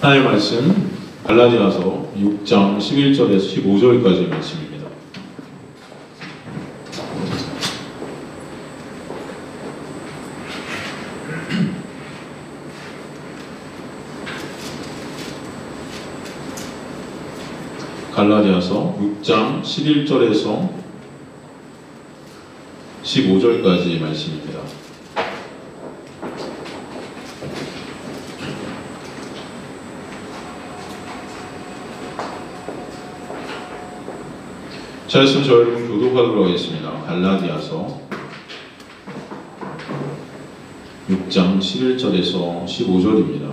하나님의 말씀 갈라디아서 6장 11절에서 15절까지의 말씀입니다. 갈라디아서 6장 11절에서 15절까지의 말씀입니다. 자, 있으면 저 여러분 교독하도록 하겠습니다. 갈라디아서 6장 11절에서 15절입니다.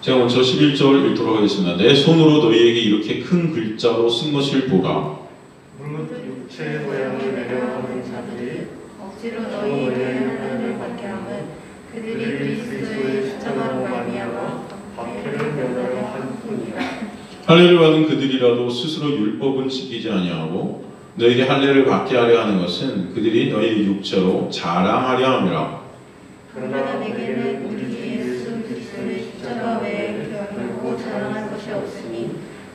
제가 먼저 11절 읽도록 하겠습니다. 내 손으로 너희에게 이렇게 큰 글자로 쓴 것을 보라. 무릇 육체 모양을 내려하는 자들이 억지로 너희에게 하나님을 받게 함은 그들이 그리스도의 십자가로 말미암아 박해를 면하려 한 뿐이라. 할례를 받은 그들이라도 스스로 율법은 지키지 아니하고 너에게 할례를 받게 하려 하는 것은 그들이 너희의 육체로 자랑하려 함이라. 그러나 내게는 우리 예수 그리스도의 십자가 외에 결코 자랑할 것이 없으니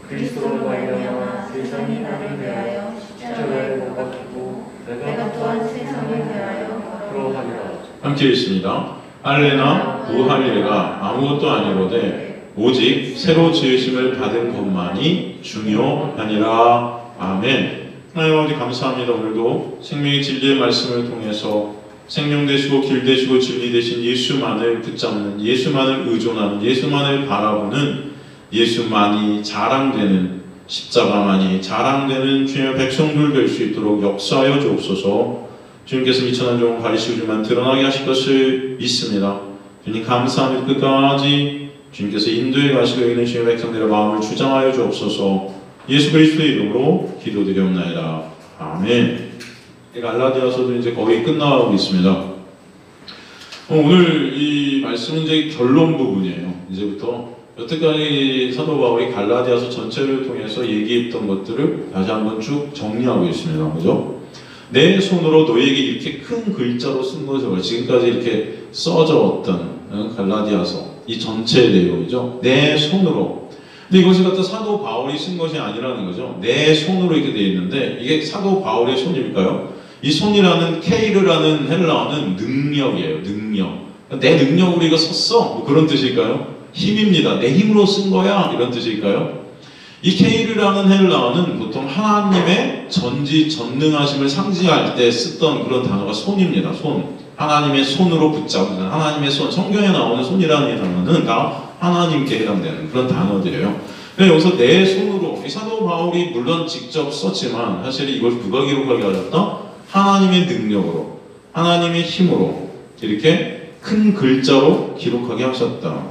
그리스도로 말미암아 세상이 나를 위하여 십자가에 못 박히고 내가 또한 세상을 위하여 그러하리라. 함께 읽습니다. 할례나 무할례가 아무것도 아니로되 오직 새로 지으심을 받은 것만이 중요하니라. 아멘. 하나님 아버지 감사합니다. 오늘도 생명의 진리의 말씀을 통해서 생명 되시고 길 되시고 진리 되신 예수만을 붙잡는, 예수만을 의존하는, 예수만을 바라보는, 예수만이 자랑되는, 십자가만이 자랑되는 주님의 백성들 될 수 있도록 역사하여 주옵소서. 주님께서 미천한 종을 가리시고 주만 드러나게 하실 것을 믿습니다. 주님 감사합니다. 끝까지 주님께서 인도해 가시고 여기는 주님의 백성들의 마음을 주장하여 주옵소서. 예수 그리스도의 이름으로 기도드리옵나이다. 아멘. 갈라디아서도 이제 거의 끝나가고 있습니다. 오늘 이 말씀은 이제 결론 부분이에요. 이제부터 여태까지 사도 바울이 갈라디아서 전체를 통해서 얘기했던 것들을 다시 한번 쭉 정리하고 있습니다. 그죠? 내 손으로 너희에게 이렇게 큰 글자로 쓴 것을 지금까지 이렇게 써졌던 갈라디아서 이 전체의 내용이죠. 내 손으로. 근데 이것을 갖다 사도 바울이 쓴 것이 아니라는 거죠. 내 손으로 이렇게 되어 있는데 이게 사도 바울의 손일까요? 이 손이라는 케이르라는 헬라어는 능력이에요. 능력. 내 능력으로 이거 썼어? 뭐 그런 뜻일까요? 힘입니다. 내 힘으로 쓴 거야? 이런 뜻일까요? 이 케이르라는 헬라어는 보통 하나님의 전지전능하심을 상징할 때 쓰던 그런 단어가 손입니다. 손. 하나님의 손으로 붙잡는, 하나님의 손. 성경에 나오는 손이라는 이 단어는 다 하나님께 해당되는 그런 단어들이에요. 근데 여기서 내 손으로, 이 사도 바울이 물론 직접 썼지만 사실 이걸 누가 기록하게 하셨다? 하나님의 능력으로, 하나님의 힘으로 이렇게 큰 글자로 기록하게 하셨다.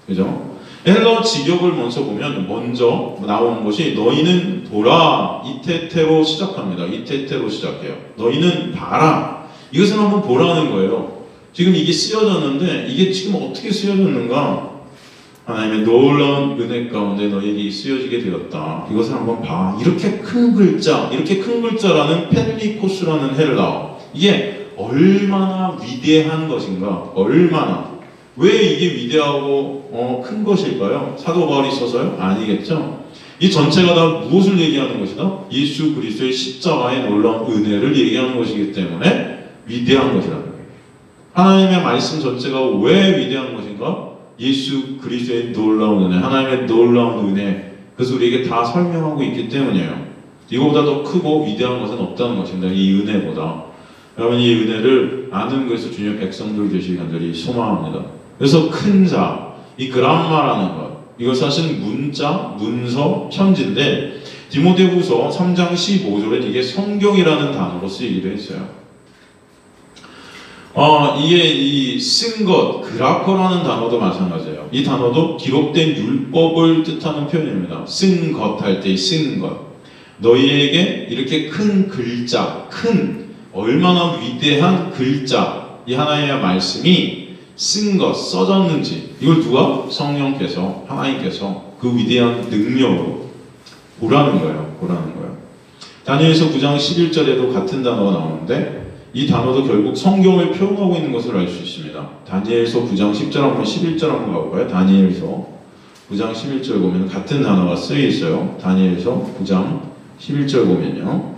그죠? 헬라어 직역을 먼저 보면 먼저 나오는 것이 너희는 보라, 이테테로 시작합니다. 이테테로 시작해요. 너희는 봐라. 이것을 한번 보라는 거예요. 지금 이게 쓰여졌는데 이게 지금 어떻게 쓰여졌는가? 하나님의 놀라운 은혜 가운데 너희에게 쓰여지게 되었다. 이것을 한번 봐. 이렇게 큰 글자, 이렇게 큰 글자라는 펠리코스라는 헬라어. 이게 얼마나 위대한 것인가? 얼마나. 왜 이게 위대하고 큰 것일까요? 사도 바울이 써서요? 아니겠죠? 이 전체가 다 무엇을 얘기하는 것이다? 예수 그리스도의 십자가의 놀라운 은혜를 얘기하는 것이기 때문에 위대한 것이라는 거예요. 하나님의 말씀 전체가 왜 위대한 것인가? 예수 그리스도의 놀라운 은혜, 하나님의 놀라운 은혜, 그래서 우리에게 다 설명하고 있기 때문이에요. 이거보다 더 크고 위대한 것은 없다는 것입니다. 이 은혜보다. 여러분 이 은혜를 아는 것에서 주님의 백성들 되시기 간절히 소망합니다. 그래서 큰 자, 이 그람마라는 것, 이거 사실 문자, 문서, 편지인데 디모데후서 3장 15절에 이게 성경이라는 단어로 쓰이기도 했어요. 이게 이 쓴 것, 그라커라는 단어도 마찬가지예요. 이 단어도 기록된 율법을 뜻하는 표현입니다. 쓴 것 할 때 쓴 것. 너희에게 이렇게 큰 글자, 큰 얼마나 위대한 글자, 이 하나님의 말씀이 쓴 것, 써졌는지 이걸 누가? 성령께서, 하나님께서 그 위대한 능력으로 보라는 거예요. 보라는 거예요. 다니엘서 9장 11절에도 같은 단어가 나오는데 이 단어도 결국 성경을 표현하고 있는 것을 알 수 있습니다. 다니엘서 9장 10절 한번 11절 한번 가볼까요? 다니엘서 9장 11절 보면 같은 단어가 쓰여 있어요. 다니엘서 9장 11절 보면요.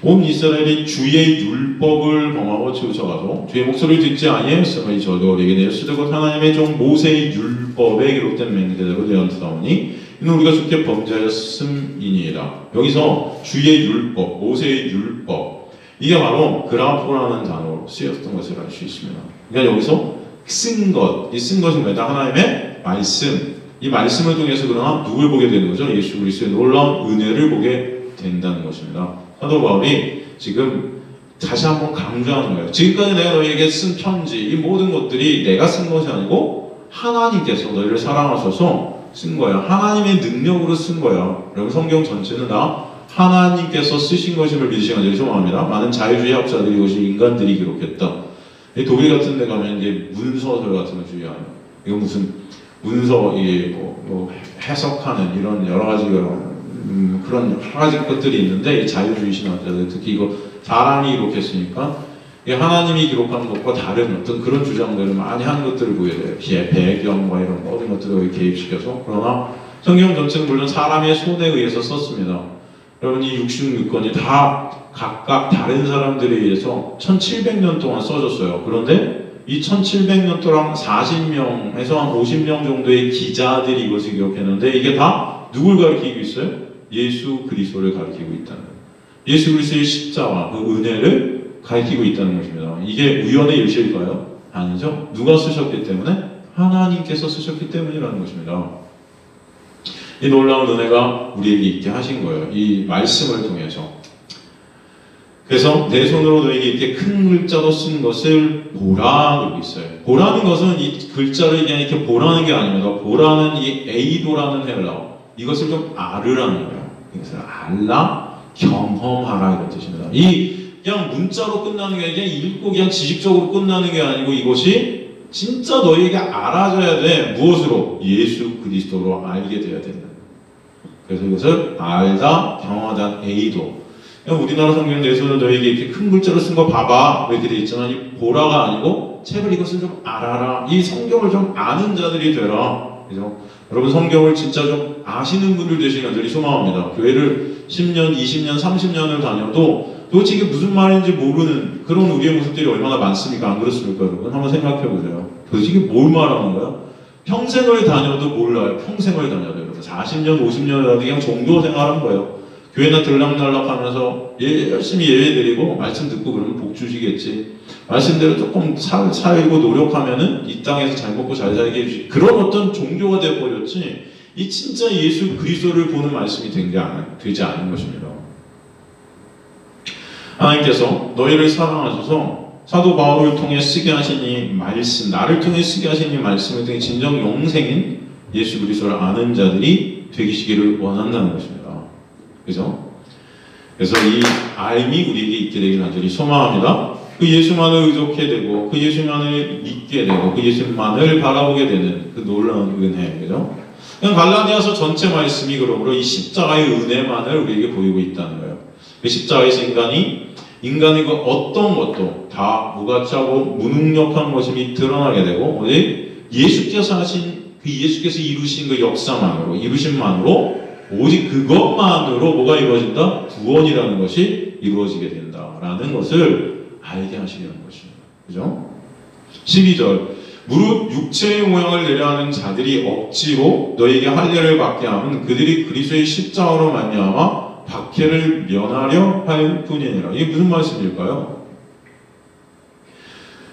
온 이스라엘이 주의 율법을 범하고 치우쳐가서 주의 목소리를 듣지 아니하였으므로 저도 우리에게 내었으되 곧 하나님의 종 모세의 율법에 기록된 맹세대로 되었사오니 이는 우리가 주께 범죄하였음이니이다. 여기서 주의 율법, 모세의 율법, 이게 바로 그라포라는 단어로 쓰였던 것을 알 수 있습니다. 그러니까 여기서 쓴 것, 이 쓴 것은 뭐다? 하나님의 말씀. 이 말씀을 통해서 그러나 누굴 보게 되는 거죠? 예수 그리스도의 놀라운 은혜를 보게 된다는 것입니다. 사도 바울이 지금 다시 한번 강조하는 거예요. 지금까지 내가 너희에게 쓴 편지, 이 모든 것들이 내가 쓴 것이 아니고 하나님께서 너희를 사랑하셔서 쓴 거야. 하나님의 능력으로 쓴 거야. 여러분 성경 전체는 다 하나님께서 쓰신 것임을 믿으시는 것을 소망합니다. 많은 자유주의 학자들이 이것이 인간들이 기록했다. 독일 같은 데 가면 이제 문서설 같은 거 주의하는. 이거 무슨 문서 뭐 해석하는 이런 여러 가지 그런 여러 가지 것들이 있는데 이 자유주의 신학자들 특히 이거 사람이 기록했으니까 하나님이 기록한 것과 다른 어떤 그런 주장들을 많이 하는 것들을 보게 돼요. 배경과 이런 모든 것들을 개입시켜서. 그러나 성경 전체는 물론 사람의 손에 의해서 썼습니다. 여러분 이 66권이 다 각각 다른 사람들에 의해서 1700년 동안 써졌어요. 그런데 이 1700년 동안 40명에서 한 50명 정도의 기자들이 이것을 기록했는데 이게 다 누굴 가리키고 있어요? 예수 그리스도를 가리키고 있다는 거예요. 예수 그리스도의 십자가, 그 은혜를 가리키고 있다는 것입니다. 이게 우연의 일실까요? 아니죠. 누가 쓰셨기 때문에? 하나님께서 쓰셨기 때문이라는 것입니다. 이 놀라운 은혜가 우리에게 있게 하신 거예요. 이 말씀을 통해서. 그래서 내 손으로 너에게 이렇게 큰 글자로 쓴 것을 보라 그러고 있어요. 보라는 것은 이 글자를 그냥 이렇게 보라는 게 아닙니다. 보라는 이 에이도라는 헬라어, 이것을 좀 알으라는 거예요. 이것을 알라, 경험하라 이런 뜻입니다. 이 그냥 문자로 끝나는 게 아니라 그냥 읽고 그냥 지식적으로 끝나는 게 아니고 이것이 진짜 너희에게 알아져야 돼. 무엇으로? 예수 그리스도로 알게 돼야 된다. 그래서 이것을 알다, 경험하다, 에이도. 우리나라 성경은 내 손을 너에게 이렇게 큰 글자로 쓴 거 봐봐 이렇게 되어 있지만 이 보라가 아니고 제발 이것을 좀 알아라. 이 성경을 좀 아는 자들이 되라. 그죠? 여러분 성경을 진짜 좀 아시는 분들 되시는 분들이 소망합니다. 교회를 10년, 20년, 30년을 다녀도 도대체 이게 무슨 말인지 모르는 그런 우리의 모습들이 얼마나 많습니까? 안 그렇습니까? 여러분 한번 생각해 보세요. 도대체 이게 뭘 말하는 거야? 평생을 다녀도 몰라요. 평생을 다녀도 여러분 40년, 50년을 다녀도 그냥 종교 생활한 거예요. 교회나 들락날락 하면서 열심히 예배 드리고 말씀 듣고 그러면 복 주시겠지. 말씀대로 조금 살고 노력하면은 이 땅에서 잘 먹고 잘 살게 해주시. 그런 어떤 종교가 되어버렸지. 이 진짜 예수 그리스도를 보는 말씀이 되지 않은 것입니다. 하나님께서 너희를 사랑하셔서 사도 바울을 통해 쓰게 하신 이 말씀, 나를 통해 쓰게 하신 이 말씀을 통해 진정 영생인 예수 그리스도를 아는 자들이 되시기를 원한다는 것입니다. 그죠? 그래서 이 알미 우리에게 있게 되길 간절히 소망합니다. 그 예수만을 의존하게 되고 그 예수만을 믿게 되고 그 예수만을 바라보게 되는 그 놀라운 은혜. 그죠? 그냥 갈라디아서 전체 말씀이 그러므로 이 십자가의 은혜만을 우리에게 보이고 있다는 거예요. 그 십자가에서 인간의 그 어떤 것도 다 무가치하고 무능력한 모습이 드러나게 되고 오직 예수께서 하신 그 예수께서 이루신 그 역사만으로 이루심만으로 오직 그것만으로 뭐가 이루어진다? 구원이라는 것이 이루어지게 된다라는 것을 알게 하시려는 것입니다. 그죠? 12절 무릇 육체의 모양을 내려하는 자들이 억지로 너에게 할례를 받게 하면 그들이 그리스도의 십자가로 말미암아 박해를 면하려 할 뿐이니라. 이게 무슨 말씀일까요?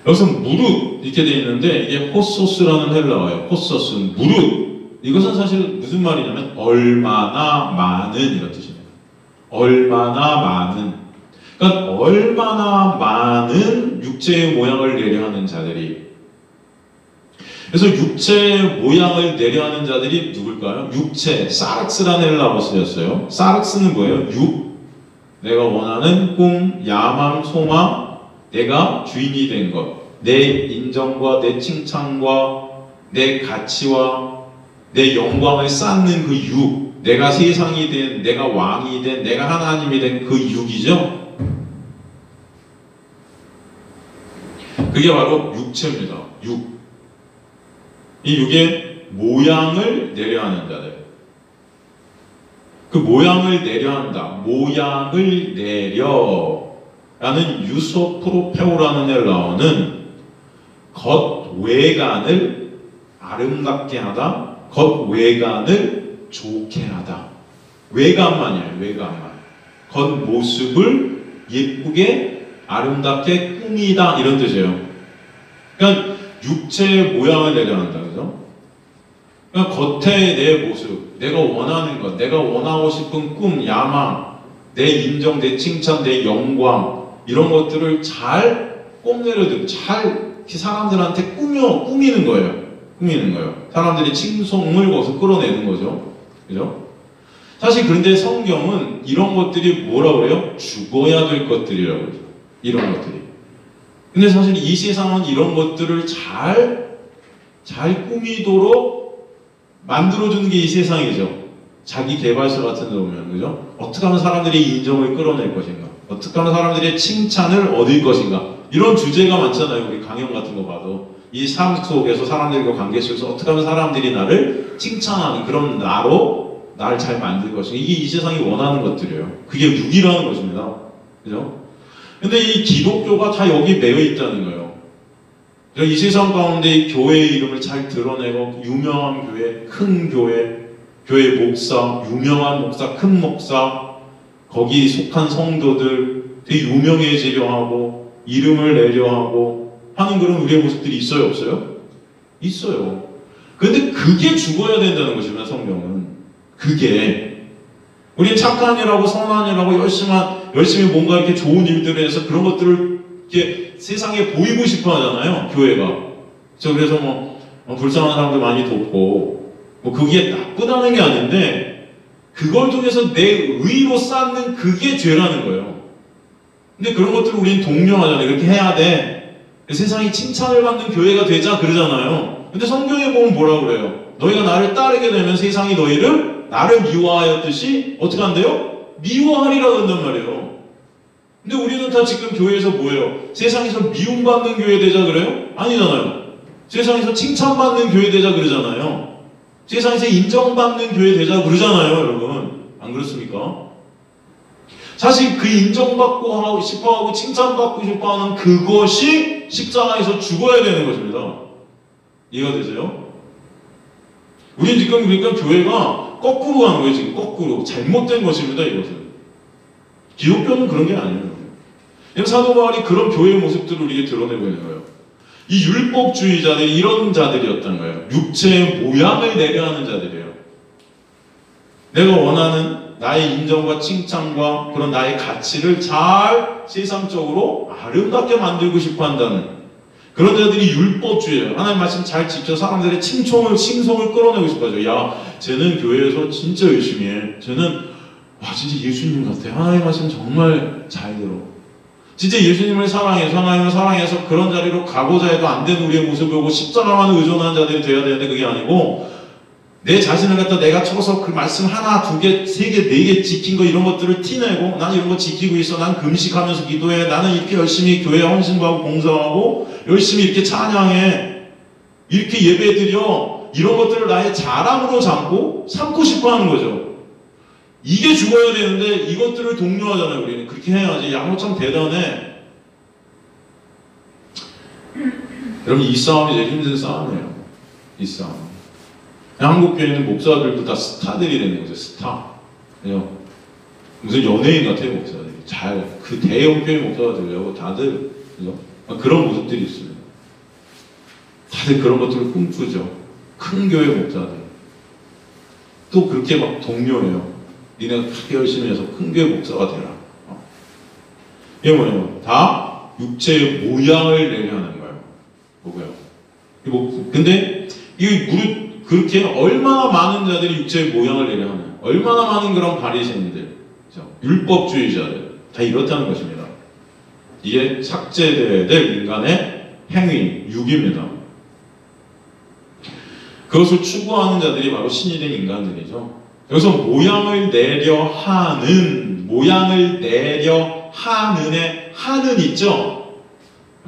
여기서 무릇 이렇게 되어 있는데 이게 호소스라는 헬라어예요. 호소스 무릇. 이것은 사실 무슨 말이냐면 얼마나 많은 이런 뜻입니다. 얼마나 많은. 그러니까 얼마나 많은 육체의 모양을 내려하는 자들이. 그래서 육체의 모양을 내려하는 자들이 누굴까요? 육체, 사르스라는 헬라어가 쓰였어요. 사르스는 뭐예요? 육. 내가 원하는 꿈, 야망, 소망, 내가 주인이 된 것. 내 인정과 내 칭찬과 내 가치와 내 영광을 쌓는 그 육, 내가 세상이 된, 내가 왕이 된, 내가 하나님이 된 그 육이죠. 그게 바로 육체입니다. 육. 이 육의 모양을 내려하는 자들. 그 모양을 내려한다. 모양을 내려 라는 유소프로페오라는 헬라어는 겉 외관을 아름답게 하다, 겉 외관을 좋게 하다. 외관만이에요. 외관만. 겉모습을 예쁘게 아름답게 꾸미다 이런 뜻이에요. 그러니까 육체의 모양을 내려한다. 그죠? 그러니까 겉에 내 모습, 내가 원하는 것, 내가 원하고 싶은 꿈, 야망, 내 인정, 내 칭찬, 내 영광 이런 것들을 잘 뽐내려들고 잘 사람들한테 꾸미는 거예요. 꾸미는 거예요. 사람들이 칭송을 거기서 끌어내는 거죠. 그죠? 사실 그런데 성경은 이런 것들이 뭐라고 그래요? 죽어야 될 것들이라고 그러죠. 이런 것들이. 근데 사실 이 세상은 이런 것들을 잘 꾸미도록 만들어주는 게 이 세상이죠. 자기 개발서 같은 데 보면, 그죠? 어떻게 하면 사람들이 인정을 끌어낼 것인가? 어떻게 하면 사람들이 칭찬을 얻을 것인가? 이런 주제가 많잖아요. 우리 강연 같은 거 봐도. 이 삶 속에서 사람들과 관계 속에서 어떻게 하면 사람들이 나를 칭찬하는 그런 나로 나를 잘 만들 것인가? 이게 이 세상이 원하는 것들이에요. 그게 육이라는 것입니다. 그죠? 근데 이 기독교가 다 여기 매여 있다는 거예요. 이 세상 가운데 이 교회의 이름을 잘 드러내고 유명한 교회, 큰 교회 목사, 유명한 목사, 큰 목사, 거기 속한 성도들 되게 유명해지려 하고 이름을 내려 하고 하는 그런 우리의 모습들이 있어요, 없어요? 있어요. 그런데 그게 죽어야 된다는 것입니다, 성경은. 그게. 우리는 착한 일하고 선한 일하고 열심히 뭔가 이렇게 좋은 일들을 해서 그런 것들을 이렇게 세상에 보이고 싶어 하잖아요, 교회가. 그래서 불쌍한 사람들 많이 돕고, 그게 나쁘다는 게 아닌데, 그걸 통해서 내 의로 쌓는 그게 죄라는 거예요. 근데 그런 것들을 우리는 독려하잖아요. 이렇게 해야 돼. 세상이 칭찬을 받는 교회가 되자 그러잖아요. 근데 성경에 보면 뭐라고 그래요? 너희가 나를 따르게 되면 세상이 너희를 나를 미워하였듯이 어떻게 한대요? 미워하리라 한단 말이에요. 근데 우리는 다 지금 교회에서 뭐예요? 세상에서 미움받는 교회 되자 그래요? 아니잖아요. 세상에서 칭찬받는 교회 되자 그러잖아요. 세상에서 인정받는 교회 되자 그러잖아요, 여러분. 안 그렇습니까? 사실 그 인정받고 싶어하고 칭찬받고 싶어하는 그것이 십자가에서 죽어야 되는 것입니다. 이해가 되세요? 우리는 지금 그러니까 교회가 거꾸로 가는 거예요. 지금 거꾸로 잘못된 것입니다. 이것은. 기독교는 그런 게 아니에요. 사도 바울이 그런 교회의 모습들을 우리에게 드러내고 있는 거예요. 이 율법주의자들이 이런 자들이었던 거예요. 육체의 모양을 내려하는 자들이에요. 내가 원하는 나의 인정과 칭찬과 그런 나의 가치를 잘 세상적으로 아름답게 만들고 싶어 한다는 그런 자들이 율법주의예요. 하나님 말씀 잘 지켜 사람들의 칭송을 끌어내고 싶어 하죠. 야, 쟤는 교회에서 진짜 열심히 해. 쟤는 진짜 예수님 같아. 하나님 말씀 정말 잘 들어. 진짜 예수님을 사랑해서 하나님을 사랑해서 그런 자리로 가고자 해도 안 되는 우리의 모습을 보고 십자가만 의존하는 자들이 되어야 되는데 그게 아니고 내 자신을 갖다 내가 쳐서 그 말씀 하나, 두 개, 세 개, 네 개 지킨 거 이런 것들을 티내고 난 이런 거 지키고 있어. 난 금식하면서 기도해. 나는 이렇게 열심히 교회에 헌신하고 봉사하고 열심히 이렇게 찬양해. 이렇게 예배드려. 이런 것들을 나의 자랑으로 삼고 싶어 하는 거죠. 이게 죽어야 되는데 이것들을 독려하잖아요. 우리는 그렇게 해야지. 야, 너 참 대단해. 여러분 이 싸움이 제일 힘든 싸움이에요. 이 싸움. 한국 교회 있는 목사들도 다 스타들이 되는 거죠. 스타. 그죠? 무슨 연예인 같아요, 목사들이. 그 대형 교회 목사가 되려고 다들, 그죠? 그런 모습들이 있습니다. 다들 그런 것들을 꿈꾸죠. 큰 교회 목사들. 또 그렇게 막 독려해요. 니네가 그렇게 열심히 해서 큰 교회 목사가 되라. 이게 뭐냐면, 다 육체의 모양을 내려 하는 거예요. 뭐고요? 근데, 이 그렇게 얼마나 많은 자들이 육체의 모양을 내려 하는, 얼마나 많은 그런 바리새인들, 율법주의자들, 다 이렇다는 것입니다. 이게 삭제되어야 될 인간의 행위, 육입니다. 그것을 추구하는 자들이 바로 신이 된 인간들이죠. 여기서 모양을 내려 하는의 하는 있죠?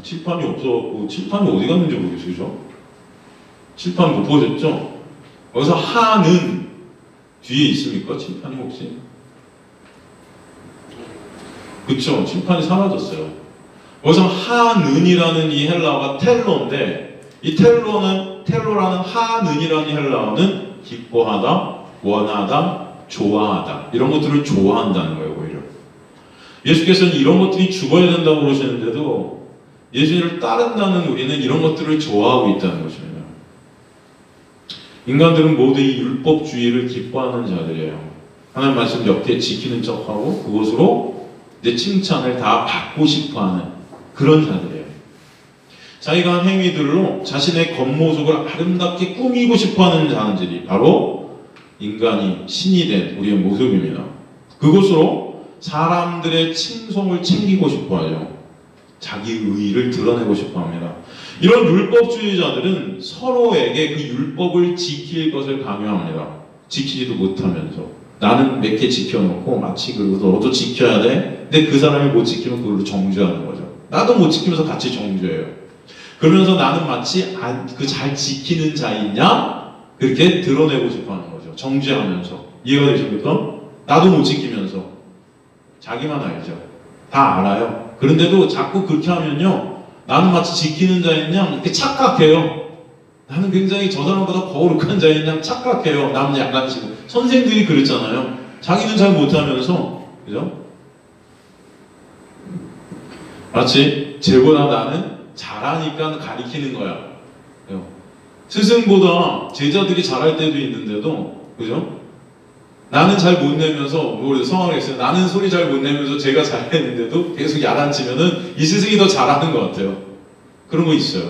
칠판이 없어갖고 칠판이 어디 갔는지 모르겠어요. 그죠? 칠판 못 보셨죠? 거기서 하는 뒤에 있습니까? 칠판이 혹시? 그쵸? 칠판이 사라졌어요. 거기서 하는이라는 이 헬라어가 텔로인데 이 텔로라는 하는이라는 헬라어는 기뻐하다, 원하다, 좋아하다 이런 것들을 좋아한다는 거예요. 오히려 예수께서는 이런 것들이 죽어야 된다고 그러시는데도 예수님을 따른다는 우리는 이런 것들을 좋아하고 있다는 것입니다. 인간들은 모두 이 율법주의를 기뻐하는 자들이에요. 하나님 말씀 몇 개 지키는 척하고 그것으로 내 칭찬을 다 받고 싶어하는 그런 자들이에요. 자기가 한 행위들로 자신의 겉모습을 아름답게 꾸미고 싶어하는 자들이 바로 인간이 신이 된 우리의 모습입니다. 그것으로 사람들의 칭송을 챙기고 싶어하죠. 자기 의의를 드러내고 싶어합니다. 이런 율법주의자들은 서로에게 그 율법을 지킬 것을 강요합니다. 지키지도 못하면서 나는 몇 개 지켜놓고 마치 그리고 너도 지켜야 돼. 근데 그 사람이 못 지키면 그걸로 정죄하는 거죠. 나도 못 지키면서 같이 정죄해요. 그러면서 나는 마치 그 잘 지키는 자이냐 그렇게 드러내고 싶어하는 거죠. 정죄하면서. 이해가 되십니까? 나도 못 지키면서 자기만 알죠. 다 알아요. 그런데도 자꾸 그렇게 하면요 나는 마치 지키는 자인 양 이렇게 착각해요. 나는 굉장히 저 사람보다 거룩한 자인 양 착각해요. 남은 약간씩 선생들이 그랬잖아요. 자기는 잘 못하면서 그죠? 마치 쟤보다 나는 잘하니까 가리키는 거야. 스승보다 제자들이 잘할 때도 있는데도 그죠? 나는 잘 못 내면서 성화를 했어요. 나는 소리 잘 못 내면서 제가 잘했는데도 계속 야단치면은 이 스승이 더 잘하는 것 같아요. 그런 거 있어요.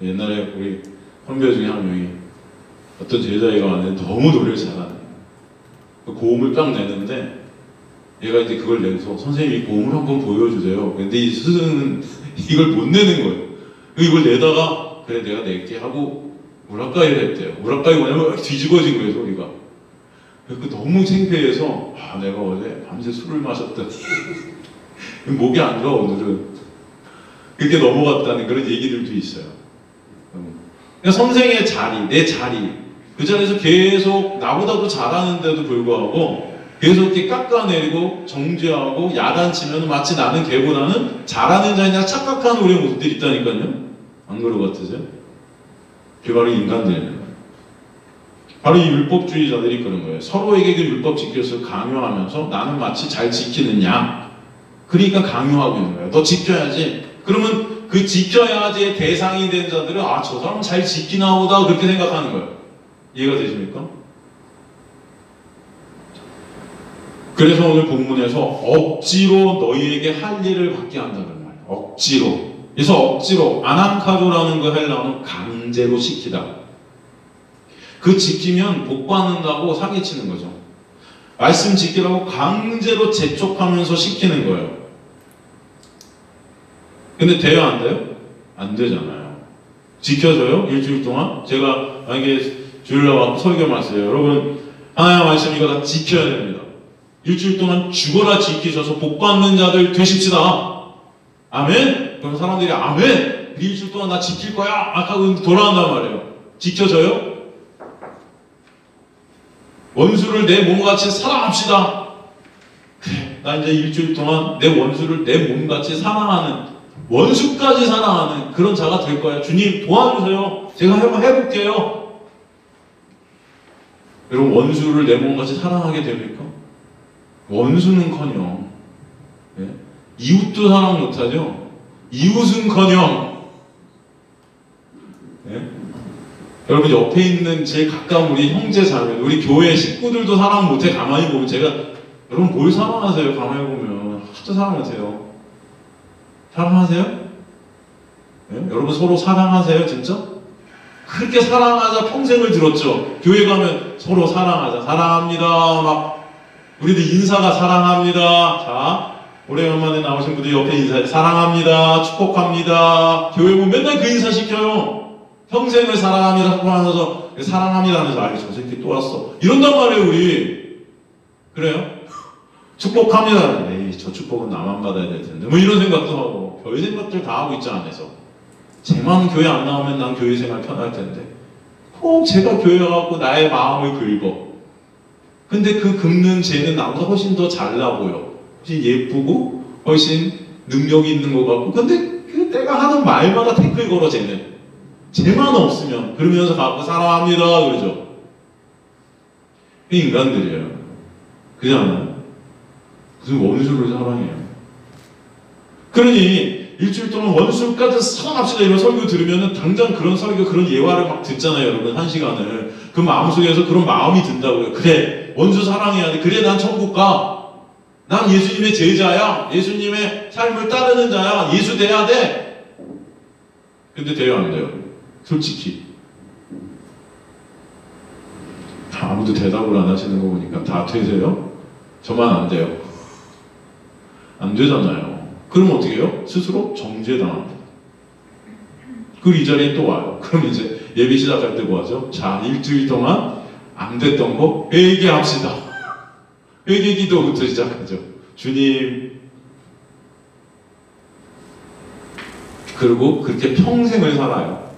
옛날에 우리 선배 중에 한 명이 어떤 제자애가 왔는데 너무 노래를 잘하는 고음을 딱 내는데 얘가 이제 그걸 내서 선생님이 고음을 한번 보여주세요. 근데 이 스승은 이걸 못 내는 거예요. 이걸 내다가 그래 내가 낼게 하고 우라카이를 했대요. 우라카이 뭐냐면 뒤집어진 거예요 소리가. 너무 창피해서 내가 어제 밤새 술을 마셨더니 목이 안 좋아 오늘은 그렇게 넘어갔다는 그런 얘기들도 있어요. 그러니까 선생의 자리, 내 자리 그 자리에서 계속 나보다도 잘하는데도 불구하고 계속 이렇게 깎아내리고 정죄하고 야단치면 마치 나는 걔보다는 잘하는 자이냐 착각하는 우리의 모습들이 있다니까요. 안 그런 것 같으세요? 그게 바로 인간들입니다. 바로 이 율법주의자들이 그런 거예요. 서로에게 그 율법 지켜서 강요하면서 나는 마치 잘 지키는 양. 그러니까 강요하고 있는 거예요. 너 지켜야지. 그러면 그 지켜야지의 대상이 된 자들은 저 사람은 잘 지키나 보다 그렇게 생각하는 거예요. 이해가 되십니까? 그래서 오늘 본문에서 억지로 너희에게 할 일을 받게 한다는 말이에요. 억지로. 그래서 억지로 아난카조라는 그 헬라어는 강제로 시키다. 그 지키면 복 받는다고 사기치는 거죠. 말씀 지키라고 강제로 재촉하면서 시키는 거예요. 근데 돼요 안 돼요? 안 되잖아요. 지켜줘요? 일주일 동안? 제가 만약에 주일날 와서 설교를 했어요. 여러분 하나님의 말씀 이거 다 지켜야 됩니다. 일주일 동안 죽어라 지키셔서 복 받는 자들 되십시다. 아멘? 그럼 사람들이 아멘? 일주일 동안 나 지킬 거야? 하고 돌아간단 말이에요. 지켜줘요? 원수를 내 몸같이 사랑합시다. 그래, 나 이제 일주일 동안 내 원수를 내 몸같이 사랑하는 원수까지 사랑하는 그런 자가 될 거야. 주님 도와주세요. 제가 한번 해볼게요. 여러분 원수를 내 몸같이 사랑하게 됩니까? 원수는커녕 이웃도 사랑 못하죠. 이웃은커녕 여러분 옆에 있는 제일 가까운 우리 형제 자매, 우리 교회 식구들도 사랑 못해. 가만히 보면 제가 여러분 뭘 사랑하세요? 가만히 보면 하도 사랑 못해요. 사랑하세요? 네? 여러분 서로 사랑하세요? 진짜? 그렇게 사랑하자 평생을 들었죠. 교회 가면 서로 사랑하자, 사랑합니다. 막 우리도 인사가 사랑합니다. 자, 오래간만에 나오신 분들 옆에 인사해. 사랑합니다. 축복합니다. 교회 보면 맨날 그 인사 시켜요. 평생을 사랑합니다 하면서 사랑합니다 하면서 저 새끼 또 왔어 이런단 말이에요. 우리 그래요? 축복합니다. 에이 저 축복은 나만 받아야 될 텐데 뭐 이런 생각도 하고 별 생각들 다 하고 있지 안에서. 쟤만 교회 안 나오면 난 교회 생활 편할 텐데. 꼭 제가 교회 와갖고 나의 마음을 긁어. 근데 그 긁는 쟤는 나보다 훨씬 더 잘나 보여. 훨씬 예쁘고 훨씬 능력이 있는 것 같고. 근데 그 내가 하는 말마다 태클 걸어 쟤는. 쟤만 없으면 그러면서 갖고 사랑합니다 그러죠. 이 인간들이에요. 그렇지 않아요? 무슨 원수를 사랑해요. 그러니 일주일 동안 원수까지 사랑합시다 이런 설교 들으면 당장 그런 설교 그런 예화를 막 듣잖아요 여러분. 한 시간을. 그 마음속에서 그런 마음이 든다고요. 그래 원수 사랑해야 돼. 그래 난 천국 가. 난 예수님의 제자야. 예수님의 삶을 따르는 자야. 예수 돼야 돼. 근데 돼요 안 돼요? 솔직히 아무도 대답을 안 하시는 거 보니까 다 되세요? 저만 안 돼요. 안 되잖아요. 그럼 어떻게 해요? 스스로 정죄당합니다. 그리고 이 자리에 또 와요. 그럼 이제 예배 시작할 때 뭐 하죠? 자, 일주일 동안 안 됐던 거 회개합시다. 회개 기도부터 시작하죠. 주님. 그리고 그렇게 평생을 살아요.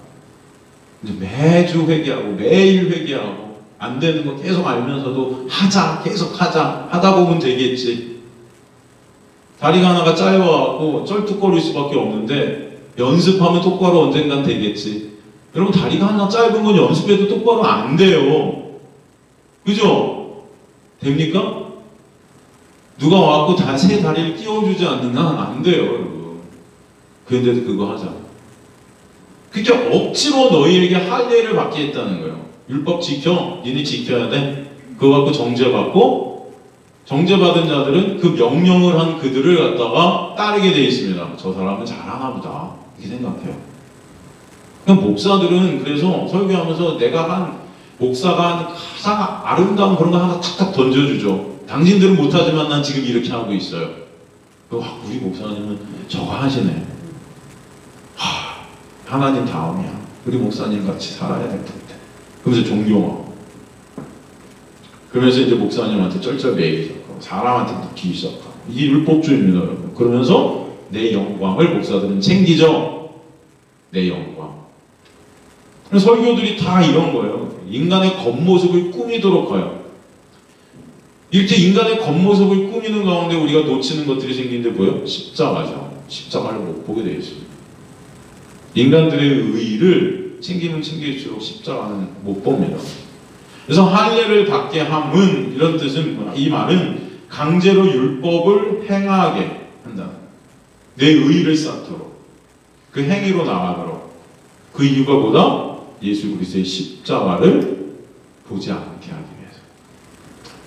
이제 매주 회개하고 매일 회개하고 안 되는 거 계속 알면서도 하자, 계속 하자. 하다 보면 되겠지. 다리가 하나가 짧아갖고 쩔뚝거릴 수밖에 없는데 연습하면 똑바로 언젠간 되겠지. 여러분 다리가 하나 짧은 건 연습해도 똑바로 안 돼요. 그죠? 됩니까? 누가 와갖고 새 다리를 끼워주지 않는 한 안 돼요 여러분. 그런데도 그거 하자. 그게 억지로 너희에게 할례를 받게 했다는 거예요. 율법 지켜, 니네 지켜야 돼. 그거 갖고 정죄받고 정죄받은 자들은 그 명령을 한 그들을 갖다가 따르게 되어 있습니다. 저 사람은 잘하나 보다 이렇게 생각해요. 그냥 목사들은 그래서 설교하면서 내가 한 목사가 한 가장 아름다운 그런 거 하나 탁탁 던져주죠. 당신들은 못하지만 난 지금 이렇게 하고 있어요. 우리 목사님은 저거 하시네. 하나님 다음이야. 우리 목사님 같이 살아야 될 텐데. 그러면서 존경하고. 그러면서 이제 목사님한테 쩔쩔 매이기 시작하고 사람한테 묻기 시작하고. 이게 율법주의입니다 여러분. 그러면서 내 영광을 목사들은 챙기죠. 내 영광. 설교들이 다 이런 거예요. 인간의 겉모습을 꾸미도록 해요. 이렇게 인간의 겉모습을 꾸미는 가운데 우리가 놓치는 것들이 생기는데 뭐예요? 십자가죠. 십자가를 못 보게 되어 있습니다. 인간들의 의의를 챙기면 챙길수록 십자가는 못 봅니다. 그래서 할례를 받게 함은 이런 뜻은 뭐야? 이 말은 강제로 율법을 행하게 한다. 내 의의를 쌓도록 그 행위로 나가도록. 그 이유가 뭐다? 예수 그리스도의 십자가를 보지 않게 하기 위해서.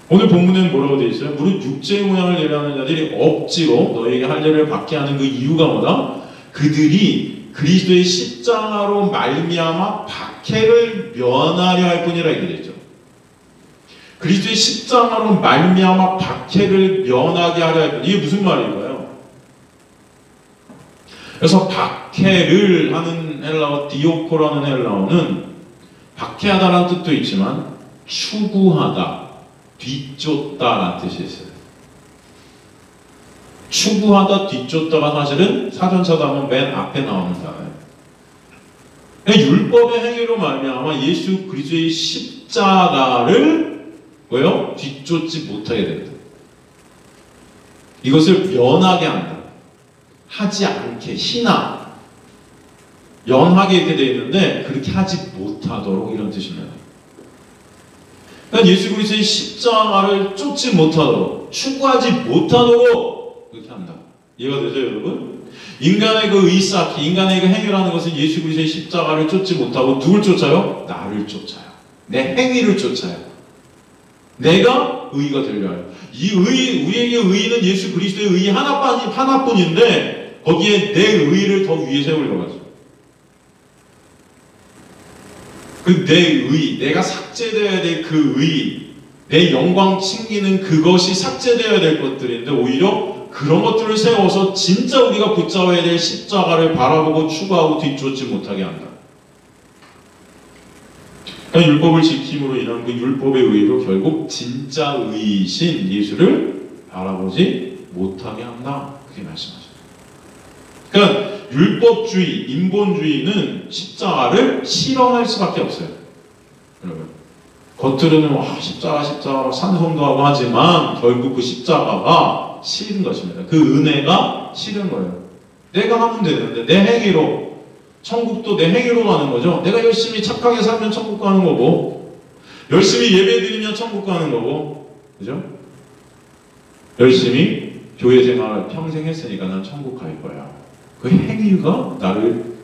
오늘 본문에는 뭐라고 되어 있어요? 무릇 육체의 모양을 예라는 자들이 억지로 너에게 할례를 받게 하는 그 이유가 뭐다? 그들이 그리스도의 십자가로 말미암아 박해를 면하려 할 뿐이라 이렇게 되죠. 그리스도의 십자가로 말미암아 박해를 면하게 하려 할 뿐. 이게 무슨 말인가요? 그래서 박해를 하는 헬라어 디오코라는 헬라어는 박해하다라는 뜻도 있지만 추구하다, 뒤쫓다라는 뜻이 있어요. 추구하다, 뒤쫓다가 사실은 사전 찾아보면 맨 앞에 나오는 단어예요. 율법의 행위로 말미암아 예수 그리스도의 십자가를 뭐요? 뒤쫓지 못하게 된다. 이것을 면하게 한다. 하지 않게, 희나 연하게 이렇게 되어 있는데 그렇게 하지 못하도록 이런 뜻입니다. 그러니까 예수 그리스도의 십자가를 쫓지 못하도록, 추구하지 못하도록 그렇게 한다. 이해가 되죠 여러분? 인간의 그 의쌓기, 인간의 그 행위라는 것은 예수 그리스도의 십자가를 쫓지 못하고 누굴 쫓아요? 나를 쫓아요. 내 행위를 쫓아요. 내가 의의가 되려 해요. 이 의의, 우리에게 의의는 예수 그리스도의 의의 하나뿐인데 거기에 내 의의를 더 위에 세우려고 하죠. 그 내 의의, 내가 삭제되어야 될 그 의의, 내 영광 챙기는 그것이 삭제되어야 될 것들인데 오히려 그런 것들을 세워서 진짜 우리가 붙잡아야 될 십자가를 바라보고 추구하고 뒤쫓지 못하게 한다. 그러니까 율법을 지킴으로 인한 그 율법의 의의로 결국 진짜 의이신 예수를 바라보지 못하게 한다. 그렇게 말씀하셨습니다. 그러니까 율법주의, 인본주의는 십자가를 실현할 수밖에 없어요. 여러분, 겉으로는 와 십자가 산송도 하고 하지만 결국 그 십자가가 싫은 것입니다. 그 은혜가 싫은 거예요. 내가 하면 되는데 내 행위로, 천국도 내 행위로 가는 거죠. 내가 열심히 착하게 살면 천국 가는 거고, 열심히 예배드리면 천국 가는 거고, 그죠? 열심히 교회 생활을 평생 했으니까 난 천국 갈 거야. 그 행위가 나를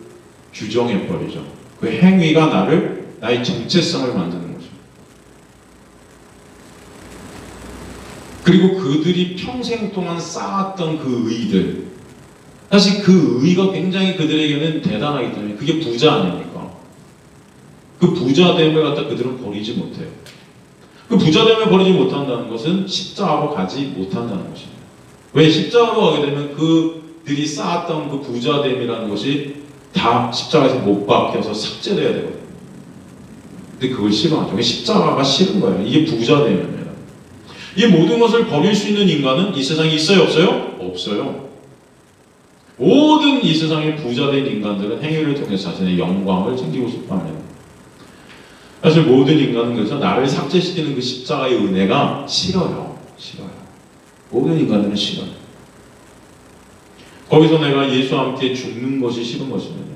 규정해버리죠. 그 행위가 나의 정체성을 만드는 거죠. 그리고 그들이 평생 동안 쌓았던 그 의들, 사실 그 의가 굉장히 그들에게는 대단하기 때문에, 그게 부자 아닙니까? 그 부자됨을 갖다 그들은 버리지 못해요. 그 부자됨을 버리지 못한다는 것은 십자가로 가지 못한다는 것입니다. 왜? 십자가로 가게 되면 그들이 쌓았던 그 부자됨이라는 것이 다 십자가에서 못 박혀서 삭제돼야 되거든요. 근데 그걸 싫어하죠. 십자가가 싫은 거예요. 이게 부자됨입니다. 이 모든 것을 버릴 수 있는 인간은 이 세상에 있어요? 없어요? 없어요. 모든 이 세상에 부자된 인간들은 행위를 통해서 자신의 영광을 챙기고 싶어 합니다. 사실 모든 인간은 그래서 나를 삭제시키는 그 십자가의 은혜가 싫어요. 싫어요. 모든 인간들은 싫어요. 거기서 내가 예수와 함께 죽는 것이 싫은 것입니다.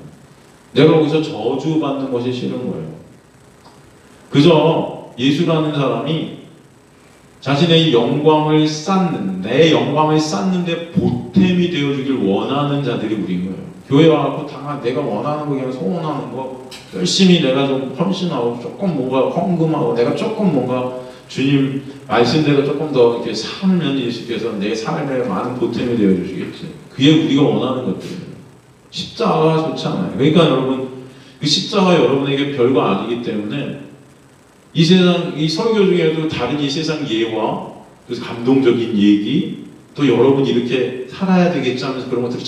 내가 거기서 저주받는 것이 싫은 거예요. 그저 예수라는 사람이 자신의 영광을 내 영광을 쌓는데 보탬이 되어주길 원하는 자들이 우린 거예요. 교회 와서 당한 내가 원하는 거, 그냥 소원하는 거, 열심히 내가 좀 헌신하고 조금 뭔가 헌금하고 내가 조금 뭔가 주님 말씀대로 조금 더 이렇게 살면 예수께서 내 삶에 많은 보탬이 되어주시겠지. 그게 우리가 원하는 것들이에요. 십자가가 좋지 않아요. 그러니까 여러분, 그 십자가 여러분에게 별거 아니기 때문에 이 세상, 이 설교 중에도 다른 이 세상 예와 그래서 감동적인 얘기, 또 여러분이 이렇게 살아야 되겠지 하면서 그런 것들을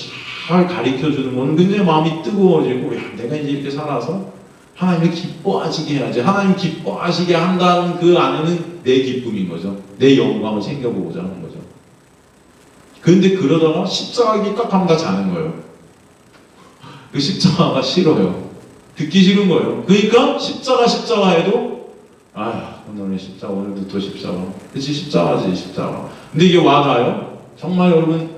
잘 가르쳐주는 거는 굉장히 마음이 뜨거워지고, 야, 내가 이제 이렇게 살아서 하나님을 기뻐하시게 해야지. 하나님 기뻐하시게 한다는 그 안에는 내 기쁨인 거죠. 내 영광을 챙겨보고자 하는 거죠. 그런데 그러다가 십자가 기깍하면 다 자는 거예요. 그 십자가가 싫어요. 듣기 싫은 거예요. 그러니까 십자가 해도 오늘 십자가, 오늘도 또 십자가. 그치, 십자가지, 십자가. 근데 이게 와닿아요? 정말 여러분,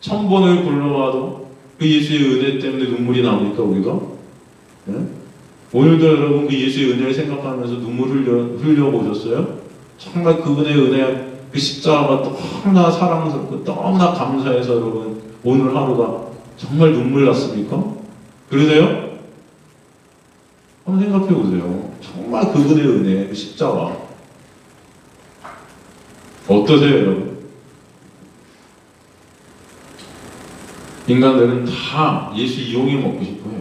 1000번을 불러와도 그 예수의 은혜 때문에 눈물이 나옵니까, 우리가? 네? 오늘도 여러분 그 예수의 은혜를 생각하면서 눈물 흘려보셨어요? 정말 그분의 은혜, 그 십자가가 너무나 사랑스럽고 너무나 감사해서 여러분, 오늘 하루가 정말 눈물 났습니까? 그러세요? 한번 생각해 보세요. 정말 그분의 은혜, 그 십자가. 어떠세요, 여러분? 인간들은 다 예수 이용해 먹고 싶어 해요.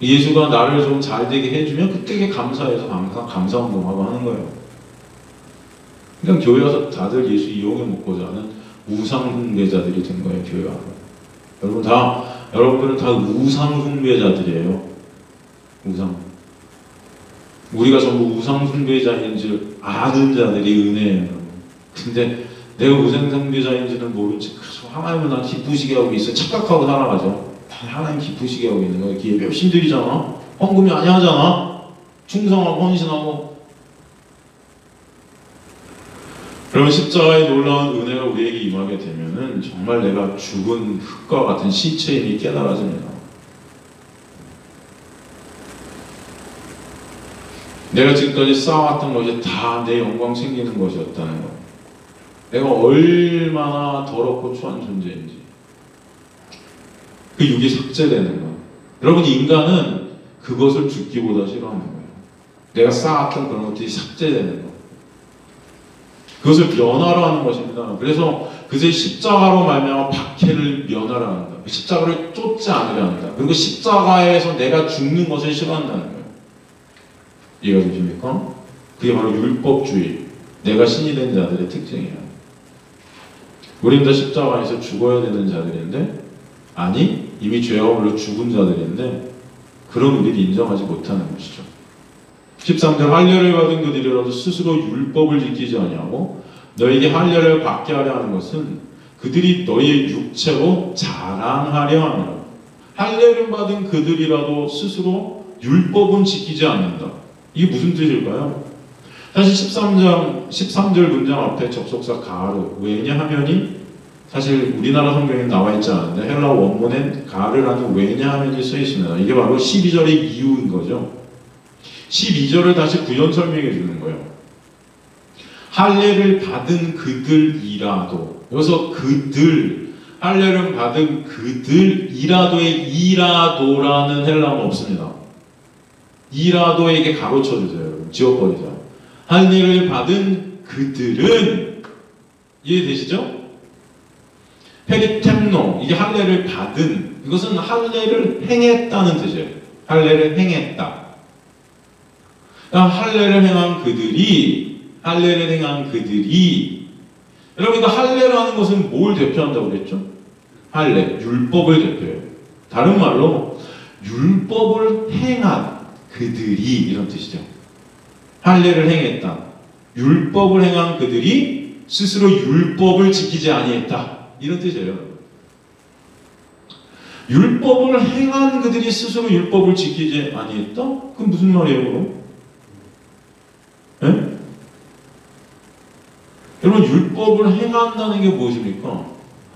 예수가 나를 좀 잘 되게 해주면 그때 감사해서 감사운동하고 하는 거예요. 그러니까 교회 와서 다들 예수 이용해 먹고자 하는 우상숭배자들이 된 거예요, 교회 와서. 여러분들은 다 우상숭배자들이에요. 우리가 전부 우상숭배자인 줄 아는 자들이 은혜예요. 근데 내가 우상숭배자인지는 모른 척 하나님은 나 기쁘시게 하고 있어요. 착각하고 살아가죠. 하나님 기쁘시게 하고 있는 거예요. 기회 열심히 드리잖아. 헌금이 아니하잖아. 충성하고 헌신하고. 그러면 십자가의 놀라운 은혜가 우리에게 임하게 되면은 정말 내가 죽은 흙과 같은 시체임이 깨달아집니다. 내가 지금까지 쌓아왔던 것이 다 내 영광 챙기는 것이었다는 것. 내가 얼마나 더럽고 추한 존재인지. 그 육이 삭제되는 것. 여러분, 인간은 그것을 죽기보다 싫어하는 거예요. 내가 쌓았던 그런 것들이 삭제되는 것. 그것을 면하러 하는 것입니다. 그래서 그새 십자가로 말미암아 박해를 면하려 한다. 십자가를 쫓지 않으려 한다. 그리고 십자가에서 내가 죽는 것을 싫어한다는 거예요. 이해가 되십니까? 그게 바로 율법주의, 내가 신이 된 자들의 특징이에요. 우리는 다 십자가에서 죽어야 되는 자들인데, 아니 이미 죄와 불로 죽은 자들인데 그런 우리를 인정하지 못하는 것이죠. 13절 할례를 받은 그들이라도 스스로 율법을 지키지 아니하고 너에게 할례를 받게 하려 하는 것은 그들이 너희의 육체로 자랑하려 하느라. 할례를 받은 그들이라도 스스로 율법은 지키지 않는다. 이게 무슨 뜻일까요? 사실 13절 문장 앞에 접속사 가르, 왜냐하면이 사실 우리나라 성경에 나와 있지 않은데 헬라 원문엔 가르라는 왜냐하면이 써 있습니다. 이게 바로 12절의 이유인 거죠. 12절을 다시 구현 설명해 주는 거예요. 할례를 받은 그들이라도, 여기서 그들, 할례를 받은 그들이라도의 이라도라는 헬라어는 없습니다. 이라도에게 가로 쳐주세요. 지워버리자. 할례를 받은 그들은, 이해되시죠? 페리템노, 이게 할례를 받은, 이것은 할례를 행했다는 뜻이에요. 할례를 행했다. 할례를 행한 그들이, 여러분, 이거 할례라는 것은 뭘 대표한다고 그랬죠? 할례, 율법을 대표해요. 다른 말로 율법을 행한 그들이, 이런 뜻이죠. 할례를 행했다. 율법을 행한 그들이 스스로 율법을 지키지 아니했다. 이런 뜻이에요. 율법을 행한 그들이 스스로 율법을 지키지 아니했다? 그건 무슨 말이에요, 그럼? 네? 여러분, 율법을 행한다는 게 무엇입니까?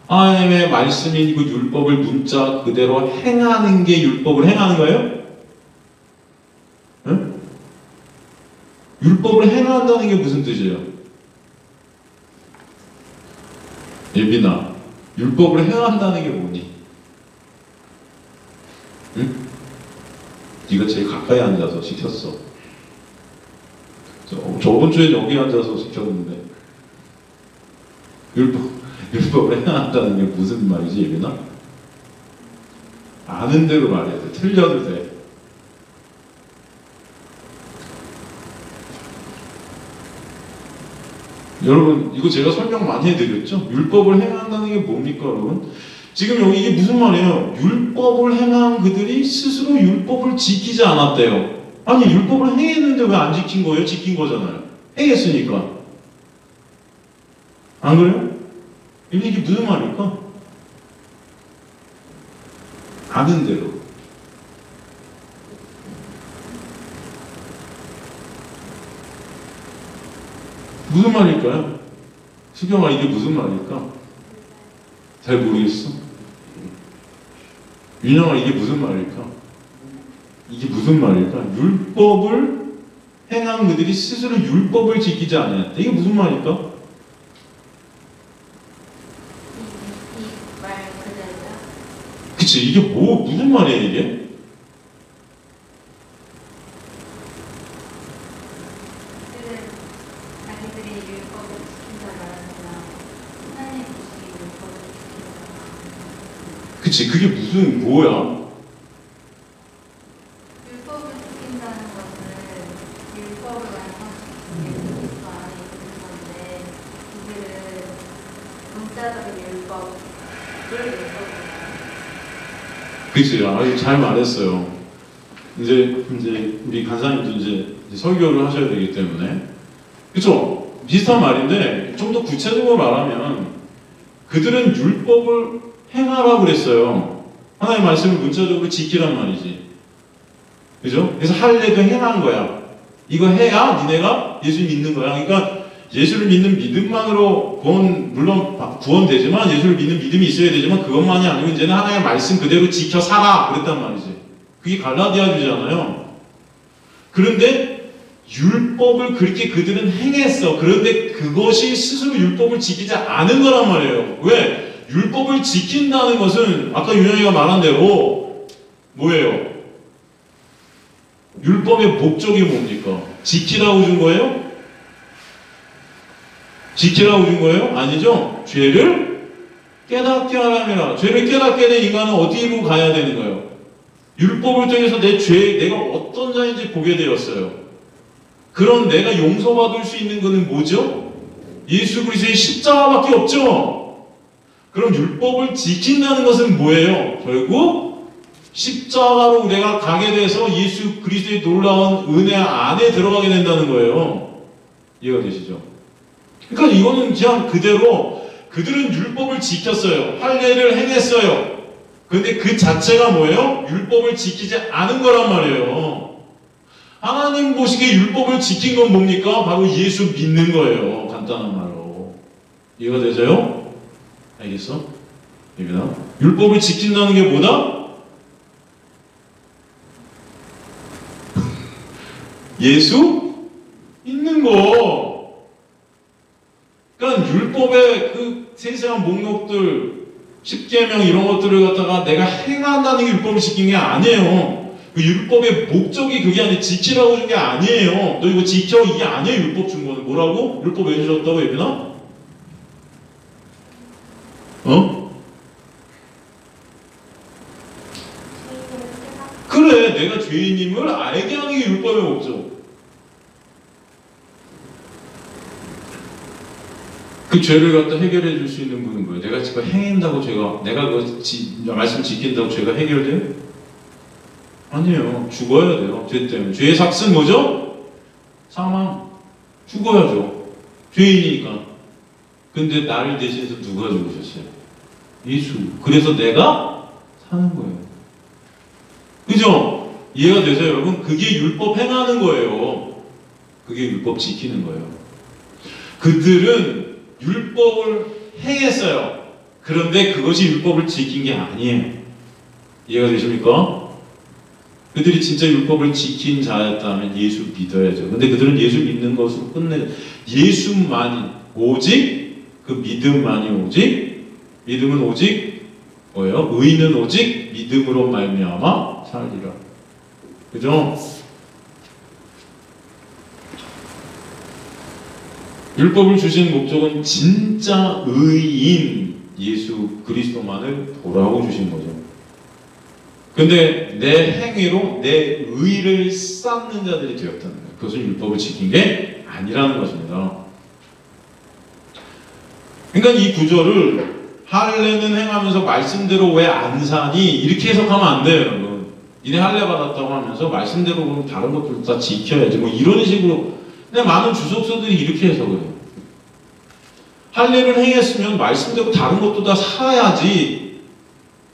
하나님의 말씀인 그 율법을 문자 그대로 행하는 게 율법을 행하는 거예요? 네? 율법을 행한다는 게 무슨 뜻이에요? 예빈아, 율법을 행한다는 게 뭐니? 응? 네가 제일 가까이 앉아서 시켰어. 저번 주에 여기 앉아서 시켰는데 율법을 행한다는 게 무슨 말이지, 예빈아? 아는 대로 말해야 돼. 틀려도 돼. 여러분, 이거 제가 설명 많이 해드렸죠? 율법을 행한다는 게 뭡니까, 여러분? 지금 여기 이게 무슨 말이에요? 율법을 행한 그들이 스스로 율법을 지키지 않았대요. 아니, 율법을 행했는데 왜 안 지킨 거예요? 지킨 거잖아요. 행했으니까. 안 그래요? 이게 무슨 말일까? 아는 대로. 무슨 말일까요? 수경아, 이게 무슨 말일까? 잘 모르겠어. 윤영아, 이게 무슨 말일까? 이게 무슨 말일까? 율법을 행한 그들이 스스로 율법을 지키지 않았다. 이게 무슨 말일까? 이 말 그대로야? 그치, 이게 무슨 말이야, 이게? 자기들이 율법을 지킨다 말하잖아. 하나님 보시기 율법을 지킨다. 그치, 그게 뭐야? 율법을 지킨다는 것은 율법을 완성시키는 게 그리스도 안에 있는 건데, 이들은 문자적인 율법을 그치, 아주 잘 말했어요. 이제 우리 간사님도 이제 설교를 하셔야 되기 때문에. 그쵸? 비슷한 말인데, 좀 더 구체적으로 말하면, 그들은 율법을 행하라 그랬어요. 하나님의 말씀을 문자적으로 지키란 말이지. 그죠? 그래서 할례도 행한 거야. 이거 해야 니네가 예수 믿는 거야. 그러니까 예수를 믿는 믿음만으로 물론 구원되지만, 예수를 믿는 믿음이 있어야 되지만, 그것만이 아니고 이제는 하나님의 말씀 그대로 지켜 살아. 그랬단 말이지. 그게 갈라디아주잖아요. 그런데 율법을 그렇게 그들은 행했어. 그런데 그것이 스스로 율법을 지키지 않은 거란 말이에요. 왜? 율법을 지킨다는 것은 아까 윤영이가 말한 대로 뭐예요? 율법의 목적이 뭡니까? 지키라고 준 거예요? 지키라고 준 거예요? 아니죠? 죄를 깨닫게 하라면, 죄를 깨닫게 된 인간은 어디로 가야 되는 거예요? 율법을 통해서 내가 어떤 자인지 보게 되었어요. 그런 내가 용서받을 수 있는 것은 뭐죠? 예수 그리스도의 십자가밖에 없죠? 그럼 율법을 지킨다는 것은 뭐예요? 결국 십자가로 내가 가게 돼서 예수 그리스도의 놀라운 은혜 안에 들어가게 된다는 거예요. 이해가 되시죠? 그러니까 이거는 그냥 그대로 그들은 율법을 지켰어요. 할례를 행했어요. 근데 그 자체가 뭐예요? 율법을 지키지 않은 거란 말이에요. 하나님 보시기에 율법을 지킨 건 뭡니까? 바로 예수 믿는 거예요. 간단한 말로. 이해가 되세요? 알겠어? 여기다. 율법을 지킨다는 게 뭐다? 예수 믿는 거. 그러니까 율법의 그 세세한 목록들, 10계명 이런 것들을 갖다가 내가 행한다는 게 율법을 지킨 게 아니에요. 그 율법의 목적이 그게 아니에요. 지키라고 준 게 아니에요. 너 이거 지켜, 이게 아니에요. 율법 준 거는. 뭐라고? 율법 왜 주셨다고 예빈아? 그래, 내가 죄인임을 알게 하는 게 율법의 목적. 그 죄를 갖다 해결해 줄 수 있는 분은 뭐예요? 내가 지금 행한다고 내가 그 말씀 지킨다고 죄가 해결돼요? 아니에요. 죽어야 돼요. 죄 때문에. 죄의 삭은 뭐죠? 사망. 죽어야죠. 죄인이니까. 근데 나를 대신해서 누가 죽으셨어요? 예수. 그래서 내가 사는 거예요. 그죠? 이해가 되세요, 여러분? 그게 율법 행하는 거예요. 그게 율법 지키는 거예요. 그들은 율법을 행했어요. 그런데 그것이 율법을 지킨 게 아니에요. 이해가 되십니까? 그들이 진짜 율법을 지킨 자였다면 예수 믿어야죠. 근데 그들은 예수 믿는 것으로 예수만이 오직 그 믿음만이 오직 믿음은 오직 뭐예요? 의는 오직 믿음으로 말미암아 살리라. 그죠? 율법을 주신 목적은 진짜 의인 예수 그리스도만을 보라고 주신 거죠. 근데 내 행위로 내 의를 쌓는 자들이 되었다는 거예요. 그것은 율법을 지킨 게 아니라는 것입니다. 그러니까 이 구절을 할례는 행하면서 말씀대로 왜 안 사니? 이렇게 해석하면 안 돼요, 여러분. 니네 할례 받았다고 하면서 말씀대로 그럼 다른 것들도 다 지켜야지. 뭐 이런 식으로. 근데 많은 주석서들이 이렇게 해석을 해요. 할례를 행했으면 말씀대로 다른 것도 다 살아야지.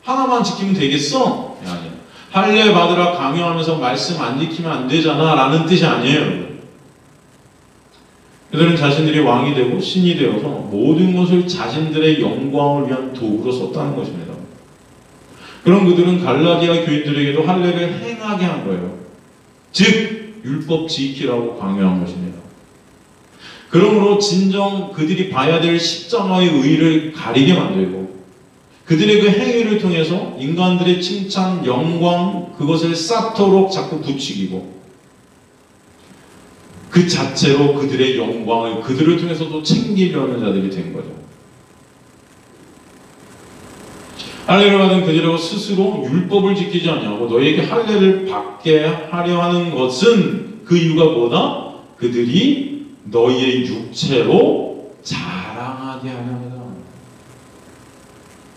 하나만 지키면 되겠어? 아니야. 할례 받으라 강요하면서 말씀 안 지키면 안 되잖아 라는 뜻이 아니에요. 그들은 자신들이 왕이 되고 신이 되어서 모든 것을 자신들의 영광을 위한 도구로 썼다는 것입니다. 그럼 그들은 갈라디아 교인들에게도 할례를 행하게 한 거예요. 즉 율법 지키라고 강요한 것입니다. 그러므로 진정 그들이 봐야 될 십자가의 의의를 가리게 만들고 그들의 그 행위를 통해서 인간들의 칭찬, 영광 그것을 쌓도록 자꾸 부추기고 그 자체로 그들의 영광을 그들을 통해서도 챙기려는 자들이 된 거죠. 할례를 받은 그들하고 스스로 율법을 지키지 않냐고 너희에게 할례를 받게 하려 하는 것은 그 이유가 뭐다? 그들이 너희의 육체로 자랑하게 하려 합니다.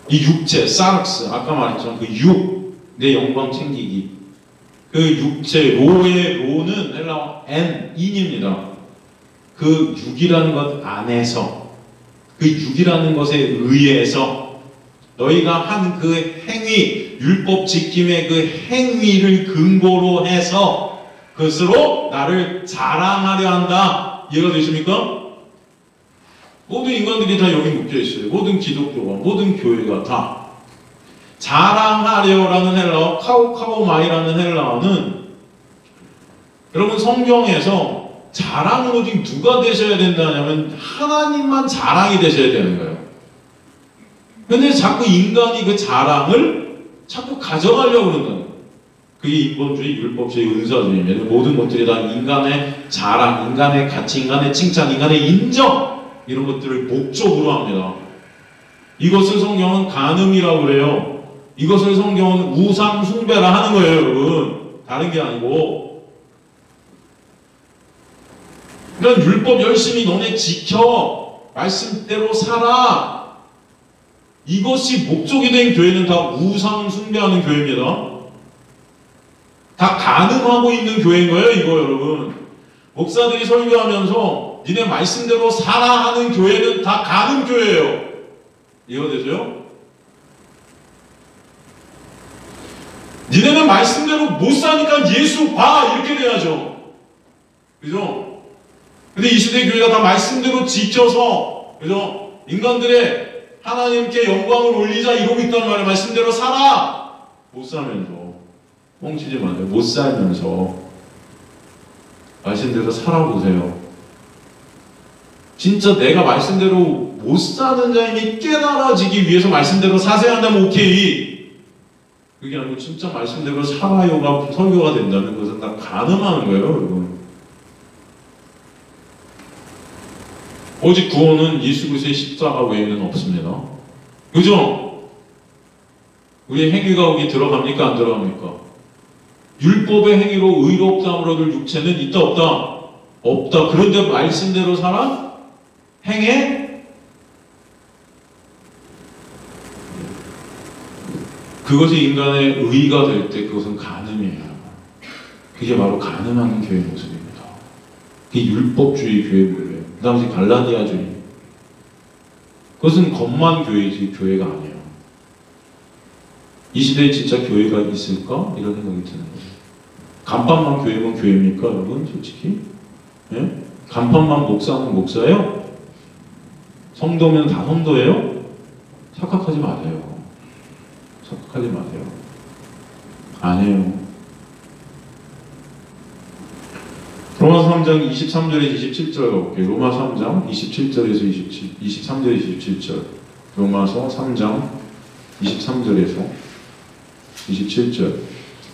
이 육체, 사르스, 아까 말했지만 그 육, 내 영광 챙기기. 그 육체, 로의 로는 헬라어 인입니다. 그 육이라는 것 안에서, 그 육이라는 것에 의해서 너희가 한 그 행위, 율법 지킴의 그 행위를 근거로 해서 그것으로 나를 자랑하려 한다. 이해가 되십니까? 모든 인간들이 다 여기 묶여 있어요. 모든 기독교가, 모든 교회가 다. 자랑하려라는 헬라어, 카오카오마이라는 헬라어는 여러분 성경에서 자랑은 오직 누가 되셔야 된다냐면 하나님만 자랑이 되셔야 되는 거예요. 근데 자꾸 인간이 그 자랑을 자꾸 가져가려고 그런다는 거예요. 그게 인본주의, 율법주의, 은사주의입니다. 모든 것들이 다 인간의 자랑, 인간의 가치, 인간의 칭찬, 인간의 인정 이런 것들을 목적으로 합니다. 이것을 성경은 간음이라고 그래요. 이것을 성경은 우상 숭배라 하는 거예요, 여러분. 다른 게 아니고. 그러니까 율법 열심히 너네 지켜. 말씀대로 살아. 이것이 목적이 된 교회는 다 우상 숭배하는 교회입니다. 다 간음하고 있는 교회인 거예요, 이거 여러분. 목사들이 설교하면서 니네 말씀대로 살아 하는 교회는 다 간음 교회예요. 이해되죠? 니네는 말씀대로 못 사니까 예수 봐! 이렇게 돼야죠. 그죠? 근데 이 시대 교회가 다 말씀대로 지켜서, 그죠? 인간들의 하나님께 영광을 올리자 이러고 있단 말이에요. 말씀대로 살아! 못 살면서. 뻥치지 마세요. 못 살면서. 말씀대로 살아보세요. 진짜 내가 말씀대로 못 사는 자임이 깨달아지기 위해서 말씀대로 사세요 한다면 오케이. 그게 아니고 진짜 말씀대로 살아요가 설교가 된다는 것은 다 가늠하는 거예요, 여러분. 오직 구원은 예수 그리스도의 십자가 외에는 없습니다. 그죠? 우리 행위가 거기 들어갑니까? 안 들어갑니까? 율법의 행위로 의롭다함을 얻을 육체는 있다 없다? 없다. 그런데 말씀대로 살아? 행해? 그것이 인간의 의가 될 때 그것은 간음이에요. 그게 바로 간음하는 교회 모습입니다. 그게 율법주의 교회 모습이에요. 그 당시 갈라디아주의. 그것은 겉만 교회지 교회가 아니에요. 이 시대에 진짜 교회가 있을까? 이런 생각이 드는 거예요. 간판만 교회면 교회입니까, 여러분? 솔직히? 예? 간판만 목사는 목사예요? 성도면 다 성도예요? 착각하지 마세요. 착각하지 마세요. 아니에요. 로마서 3장 23절에서 27절 가볼게요. 로마 3장 27절에서 23절에서 27절. 로마서 3장 23절에서 27절.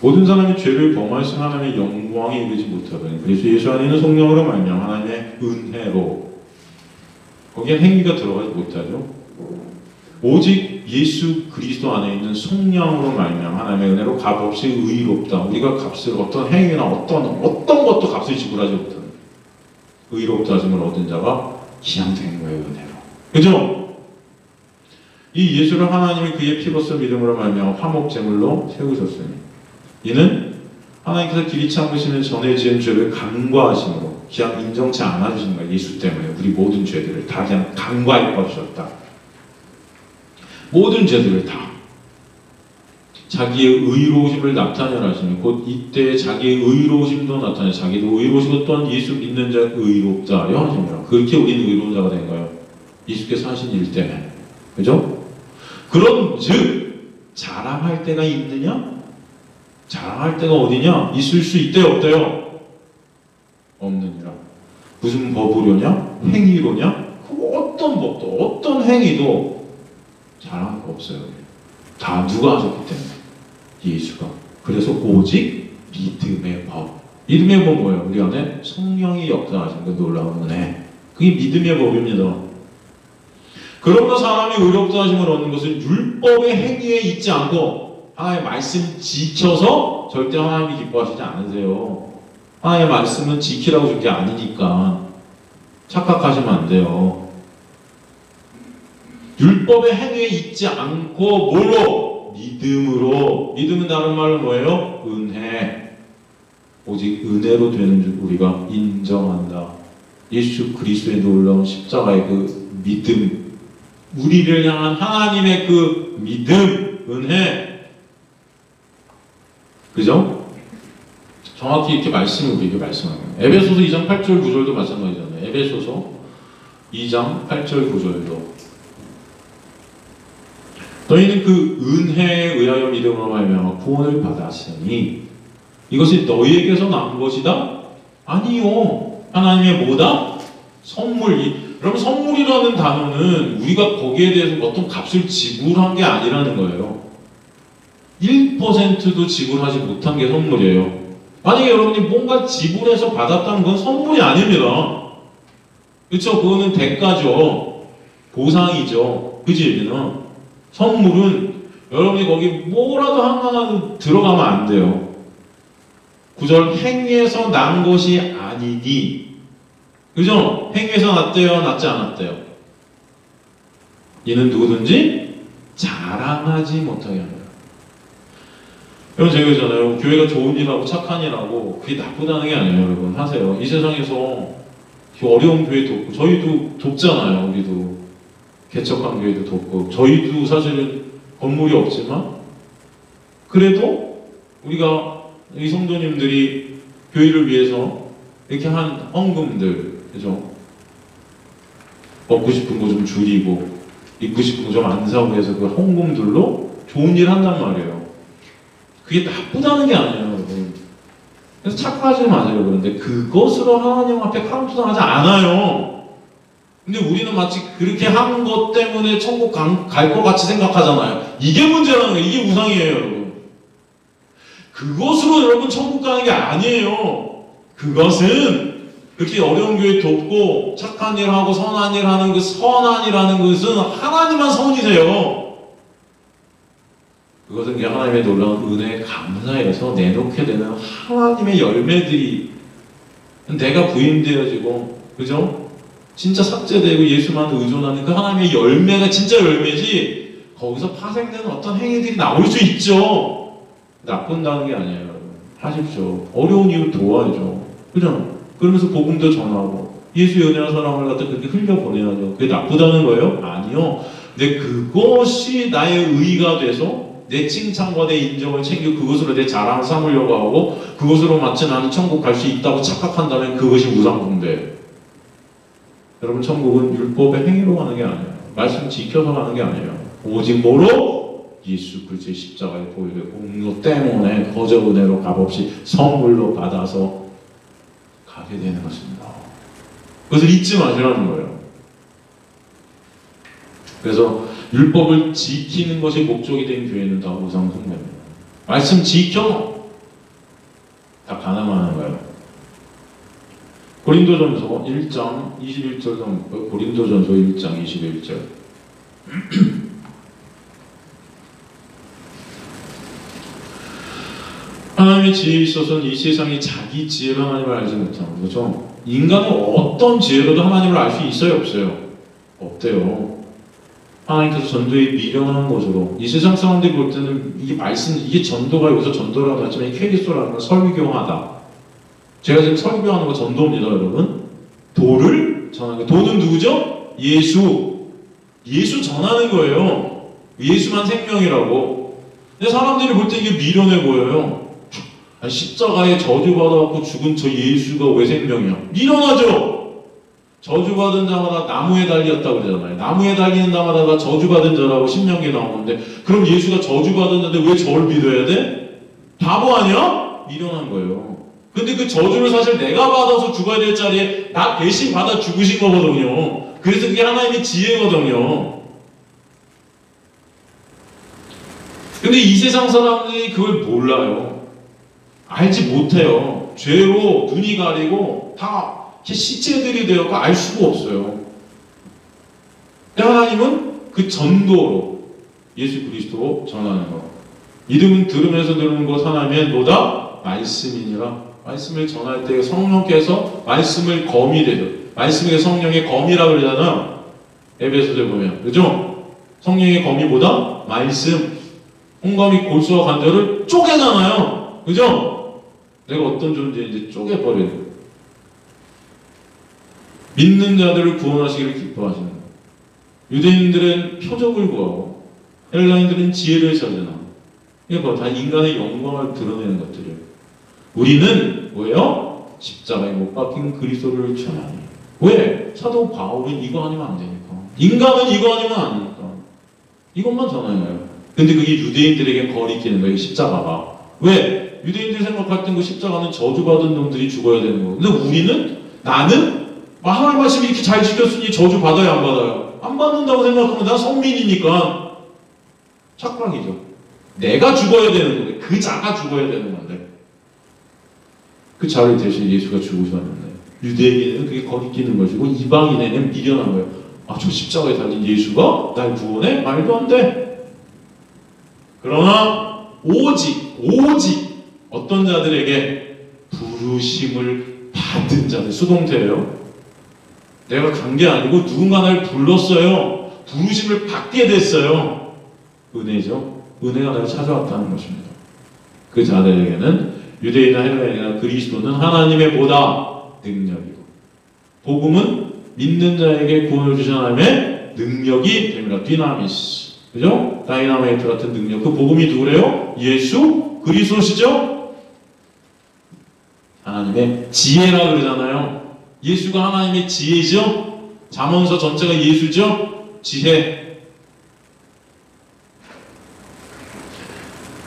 모든 사람이 죄를 범하여 하나님의 영광에 이르지 못하더니 그래서 예수 안에 있는 성령으로 말미암아 하나님의 은혜로 거기에 행위가 들어가지 못하죠. 오직 예수 그리스도 안에 있는 성령으로 말미암아 하나님의 은혜로 값없이 의롭다. 우리가 값을 어떤 행위나 어떤 것도 값을 지불하지 못하는 의롭다 하심을 얻은 자가 기양된 거예요. 은혜로. 그죠? 이 예수를 하나님이 그의 피로써 믿음으로 말미암아 화목 제물로 세우셨으니 이는 하나님께서 길이 참으시는 전에 지은 죄를 간과하심으로 그냥 인정치 않아주시는 거예요. 예수 때문에 우리 모든 죄들을 다 그냥 간과해 버리셨다. 모든 죄들을 다 자기의 의로우심을 나타내라시니 곧 이때 자기의 의로우심도 나타내 자기도 의로우시고 또한 예수 믿는 자가 의롭다 하려 하십니다. 그렇게 우리는 의로운 자가 된 거예요. 예수께서 하신 일 때문에. 그죠? 그런 즉 자랑할 때가 있느냐? 자랑할 때가 어디냐? 있을 수 있대요? 없대요? 없느니라. 무슨 법으로냐? 행위로냐? 그 어떤 법도 어떤 행위도 자랑할 거 없어요. 다 누가 하셨기 때문에? 예수가. 그래서 오직 믿음의 법. 믿음의 법 뭐예요? 우리 안에 성령이 역사하신 그 놀라운 은혜. 그게 믿음의 법입니다. 그러므로 사람이 의롭다 하심을 얻는 것은 율법의 행위에 있지 않고 하나님의 말씀 지켜서 절대 하나님이 기뻐하시지 않으세요. 하나님의 말씀은 지키라고 준 게 아니니까 착각하시면 안 돼요. 율법의 행위에 있지 않고 뭘로? 믿음으로. 믿음은 다른 말로 뭐예요? 은혜. 오직 은혜로 되는 줄 우리가 인정한다. 예수 그리스도의 놀라운 십자가의 그 믿음, 우리를 향한 하나님의 그 믿음, 은혜. 그죠? 정확히 이렇게 말씀을 우리에게 말씀하는 거예요. 에베소서 2장 8절 9절도 마찬가지잖아요. 에베소서 2장 8절 9절도 너희는 그 은혜에 의하여 믿음으로 말미암아 구원을 받았으니 이것이 너희에게서 난 것이다? 아니요. 하나님의 뭐다? 선물. 여러분 선물이라는 단어는 우리가 거기에 대해서 어떤 값을 지불한 게 아니라는 거예요. 1%도 지불하지 못한 게 선물이에요. 만약에 여러분이 뭔가 지불해서 받았다는 건 선물이 아닙니다. 그렇죠? 그거는 대가죠. 보상이죠. 그지 얘기는? 선물은 여러분이 거기 뭐라도 하나 들어가면 안 돼요. 9절 행위에서 난 것이 아니니. 그죠? 행위에서 났대요? 났지 않았대요? 이는 누구든지 자랑하지 못하게 합니다. 여러분 제가 그러잖아요. 교회가 좋은 일하고 착한 일하고 그게 나쁘다는 게 아니에요. 여러분 하세요. 이 세상에서 어려운 교회 돕고 저희도 돕잖아요. 우리도 개척한 교회도 돕고, 저희도 사실은 건물이 없지만 그래도 우리가 이 성도님들이 교회를 위해서 이렇게 한 헌금들, 그죠? 먹고 싶은 거 좀 줄이고 입고 싶은 거 좀 안 사고 해서 그 헌금들로 좋은 일 한단 말이에요. 그게 나쁘다는 게 아니에요, 여러분. 그래서 착각하지 마세요. 그런데 그것으로 하나님 앞에 카운트당하지 않아요. 근데 우리는 마치 그렇게 한 것 때문에 천국 갈 것 같이 생각하잖아요. 이게 문제라는 거예요. 이게 우상이에요, 여러분. 그것으로 여러분 천국 가는 게 아니에요. 그것은 그렇게 어려운 교회 돕고 착한 일 하고 선한 일 하는 그 선한이라는 것은 하나님만 선이세요. 그것은 그냥 하나님의 놀라운 은혜에 감사해서 내놓게 되는 하나님의 열매들이, 내가 부인되어지고, 그죠? 진짜 삭제되고 예수만 의존하는 그 하나님의 열매가 진짜 열매지, 거기서 파생되는 어떤 행위들이 나올 수 있죠. 나쁜다는 게 아니에요. 하십시오. 어려운 이유 도와야죠. 그죠? 그러면서 복음도 전하고 예수의 은혜와 사랑을 갖다 그렇게 흘려보내야죠. 그게 나쁘다는 거예요? 아니요. 근데 그것이 나의 의의가 돼서 내 칭찬과 내 인정을 챙기고 그것으로 내 자랑을 삼으려고 하고 그것으로 마치 나는 천국 갈 수 있다고 착각한다면 그것이 우상숭배예요. 여러분, 천국은 율법의 행위로 가는 게 아니에요. 말씀 지켜서 가는 게 아니에요. 오직 뭐로? 예수 그리스도의 십자가의 보혈의 공로 때문에 거저 은혜로 값없이 선물로 받아서 가게 되는 것입니다. 그것을 잊지 마시라는 거예요. 그래서 율법을 지키는 것이 목적이 된 교회는 다 우상숭배입니다. 말씀 지켜! 다 가늠하는 거예요. 고린도전서 1장 21절, 고린도전서 1장 21절. 하나님의 지혜에 있어서는 이 세상이 자기 지혜로 하나님을 알지 못하는 거죠. 인간은 어떤 지혜로도 하나님을 알 수 있어요, 없어요? 없대요. 하나님께서 전도에 미련한 것으로, 이 세상 사람들이 볼 때는 이게 말씀, 이게 전도가 여기서 전도라고 하지만 이 퀘리스토라는 건 설교하다. 제가 지금 설교하는 거 전도입니다, 여러분. 도를 전하는 거. 도는 누구죠? 예수. 예수 전하는 거예요. 예수만 생명이라고. 근데 사람들이 볼 때 이게 미련해 보여요. 십자가에 저주받아갖고 죽은 저 예수가 왜 생명이야? 미련하죠? 저주받은 자마다 나무에 달렸다고 그러잖아요. 나무에 달리는 자마다 저주받은 자라고 신명기에 나오는데, 그럼 예수가 저주받은 자인데 왜 저를 믿어야 돼? 바보 아니야? 미련한 거예요. 근데 그 저주를 사실 내가 받아서 죽어야 될 자리에 나 대신 받아 죽으신 거거든요. 그래서 그게 하나님의 지혜거든요. 근데 이 세상 사람들이 그걸 몰라요. 알지 못해요. 죄로 눈이 가리고 다 시체들이 되었고 알 수가 없어요. 근데 하나님은 그 전도로 예수 그리스도로 전하는 것. 이름은 들으면서 들은 것 하나님의 뭐다? 말씀이니라. 말씀을 전할 때 성령께서 말씀을 검이 되죠. 말씀이 성령의 검이라고 그러잖아. 에베소서에 보면. 그죠? 성령의 검이 뭐다? 말씀. 홍검이 골수와 관절을 쪼개잖아요. 그죠? 내가 어떤 존재인지 쪼개버리는 거예요. 믿는 자들을 구원하시기를 기뻐하시는 거예요. 유대인들은 표적을 구하고 헬라인들은 지혜를 찾으나, 이거 다 인간의 영광을 드러내는 것들이에요. 우리는 뭐예요? 십자가에 못 박힌 그리스도를 전하니. 왜? 사도 바울은 이거 아니면 안 되니까. 인간은 이거 아니면 안 되니까. 이것만 전하는 거예요. 근데 그게 유대인들에게 거리끼는 거예요, 십자가가. 왜? 유대인들이 생각할 땐 그 십자가는 저주받은 놈들이 죽어야 되는 거예요. 근데 우리는, 나는 하나님 말씀이 이렇게 잘 지켰으니 저주 받아요, 안 받아요? 안 받는다고 생각하면 난 성민이니까 착각이죠. 내가 죽어야 되는 건데, 그 자가 죽어야 되는 건데, 그 자를 대신 예수가 죽으셨는데, 유대인에게는 그게 거리끼는 것이고 이방인에게는 미련한 거예요. 아, 저 십자가에 달린 예수가 날 구원해? 말도 안 돼. 그러나 오직 어떤 자들에게? 부르심을 받은 자들. 수동태예요. 내가 간 게 아니고 누군가 날 불렀어요. 부르심을 받게 됐어요. 은혜죠. 은혜가 나를 찾아왔다는 것입니다. 그 자들에게는, 유대인이나 헬라인이나 그리스도는 하나님의 보다 능력이고, 복음은 믿는 자에게 구원을 주신 하나님의 능력이 됩니다. 디나미스. 그죠? 다이나마이트 같은 능력. 그 복음이 누구래요? 예수 그리스도시죠? 하나님의 지혜라 그러잖아요. 예수가 하나님의 지혜죠? 잠언서 전체가 예수죠? 지혜.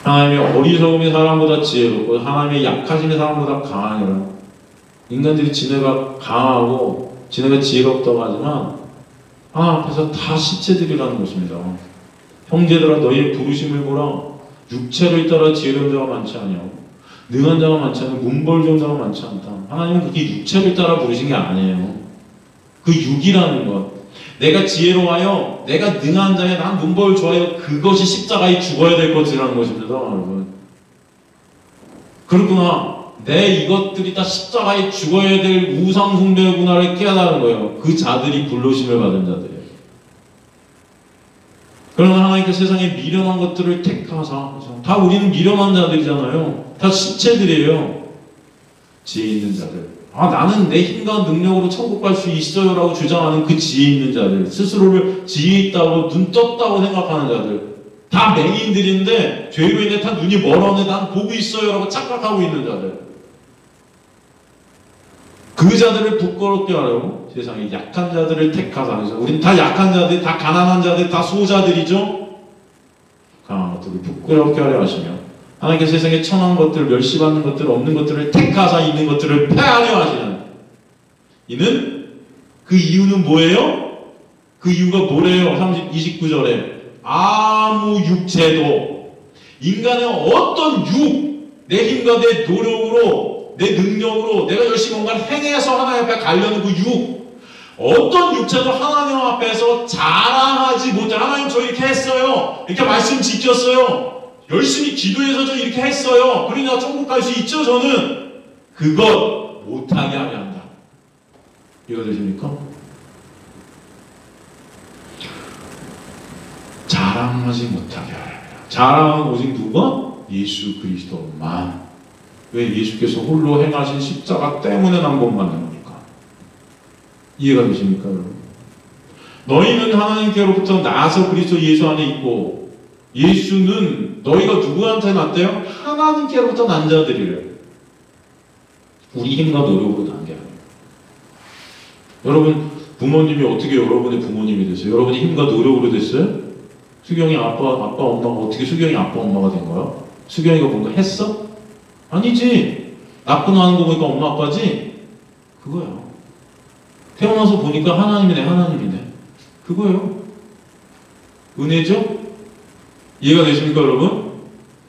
하나님의 어리석음이 사람보다 지혜롭고 하나님의 약하심이 사람보다 강하니라. 인간들이 지네가 강하고 지네가 지혜롭다고 하지만 하나님 앞에서 다 시체들이라는 것입니다. 형제들아 너희의 부르심을 보라. 육체를 따라 지혜로운 자가 많지 아니하고 능한 자가 많지 않고 문벌 좋은 자가 많지 않다. 하나님은 그게 육체를 따라 부르신 게 아니에요. 그 육이라는 것, 내가 지혜로워요, 내가 능한 자에 난 문벌 좋아요, 그것이 십자가에 죽어야 될 것이라는 것입니다. 여러분, 그렇구나, 내 이것들이 다 십자가에 죽어야 될 우상숭배구나를 깨달은 거예요. 그 자들이 불러심을 받은 자들이에요. 그러나 하나님께서 세상에 미련한 것들을 택하사, 다 우리는 미련한 자들이잖아요. 다 신체들이에요. 지혜 있는 자들. 아, 나는 내 힘과 능력으로 천국 갈 수 있어요 라고 주장하는 그 지혜 있는 자들, 스스로를 지혜 있다고 눈 떴다고 생각하는 자들, 다 맹인들인데 죄로 인해 다 눈이 멀었는데 난 보고 있어요 라고 착각하고 있는 자들, 그 자들을 부끄럽게 하려고 세상에 약한 자들을 택하사. 그래서 우린 다 약한 자들, 다 가난한 자들, 다 소자들이죠. 강한 것들을 부끄럽게 하려 하시며 하나님께서 세상에 천한 것들, 멸시받는 것들, 없는 것들을 택하사 있는 것들을 폐하려 하시는, 이는 그 이유는 뭐예요? 그 이유가 뭐래요? 29절에 아무 육체도, 인간의 어떤 내 힘과 내 노력으로, 내 능력으로 내가 열심히 뭔가를 행해서 하나님 앞에 가려는 그 어떤 육체도 하나님 앞에서 자랑하지 못해. 하나님 저 이렇게 했어요, 이렇게 말씀 지켰어요, 열심히 기도해서 저 이렇게 했어요, 그러니까 천국 갈 수 있죠, 저는. 그것 못하게 하려 한다. 이거 되십니까? 자랑하지 못하게 하려 합니다. 자랑은 오직 누가? 예수 그리스도만. 왜? 예수께서 홀로 행하신 십자가 때문에 난 것 받는 겁니까? 이해가 되십니까, 여러분? 너희는 하나님께로부터 나서 그리스도 예수 안에 있고, 예수는 너희가 누구한테 났대요? 하나님께로부터 난 자들이래요. 우리 힘과 노력으로 난 게 아니에요. 여러분, 부모님이 어떻게 여러분의 부모님이 됐어요? 여러분이 힘과 노력으로 됐어요? 수경이 아빠, 엄마가 어떻게 수경이 아빠, 엄마가 된 거야? 수경이가 뭔가 했어? 아니지. 낳고 나는 거 보니까 엄마, 아빠지? 그거예요. 태어나서 보니까 하나님이네. 그거예요. 은혜죠? 이해가 되십니까, 여러분?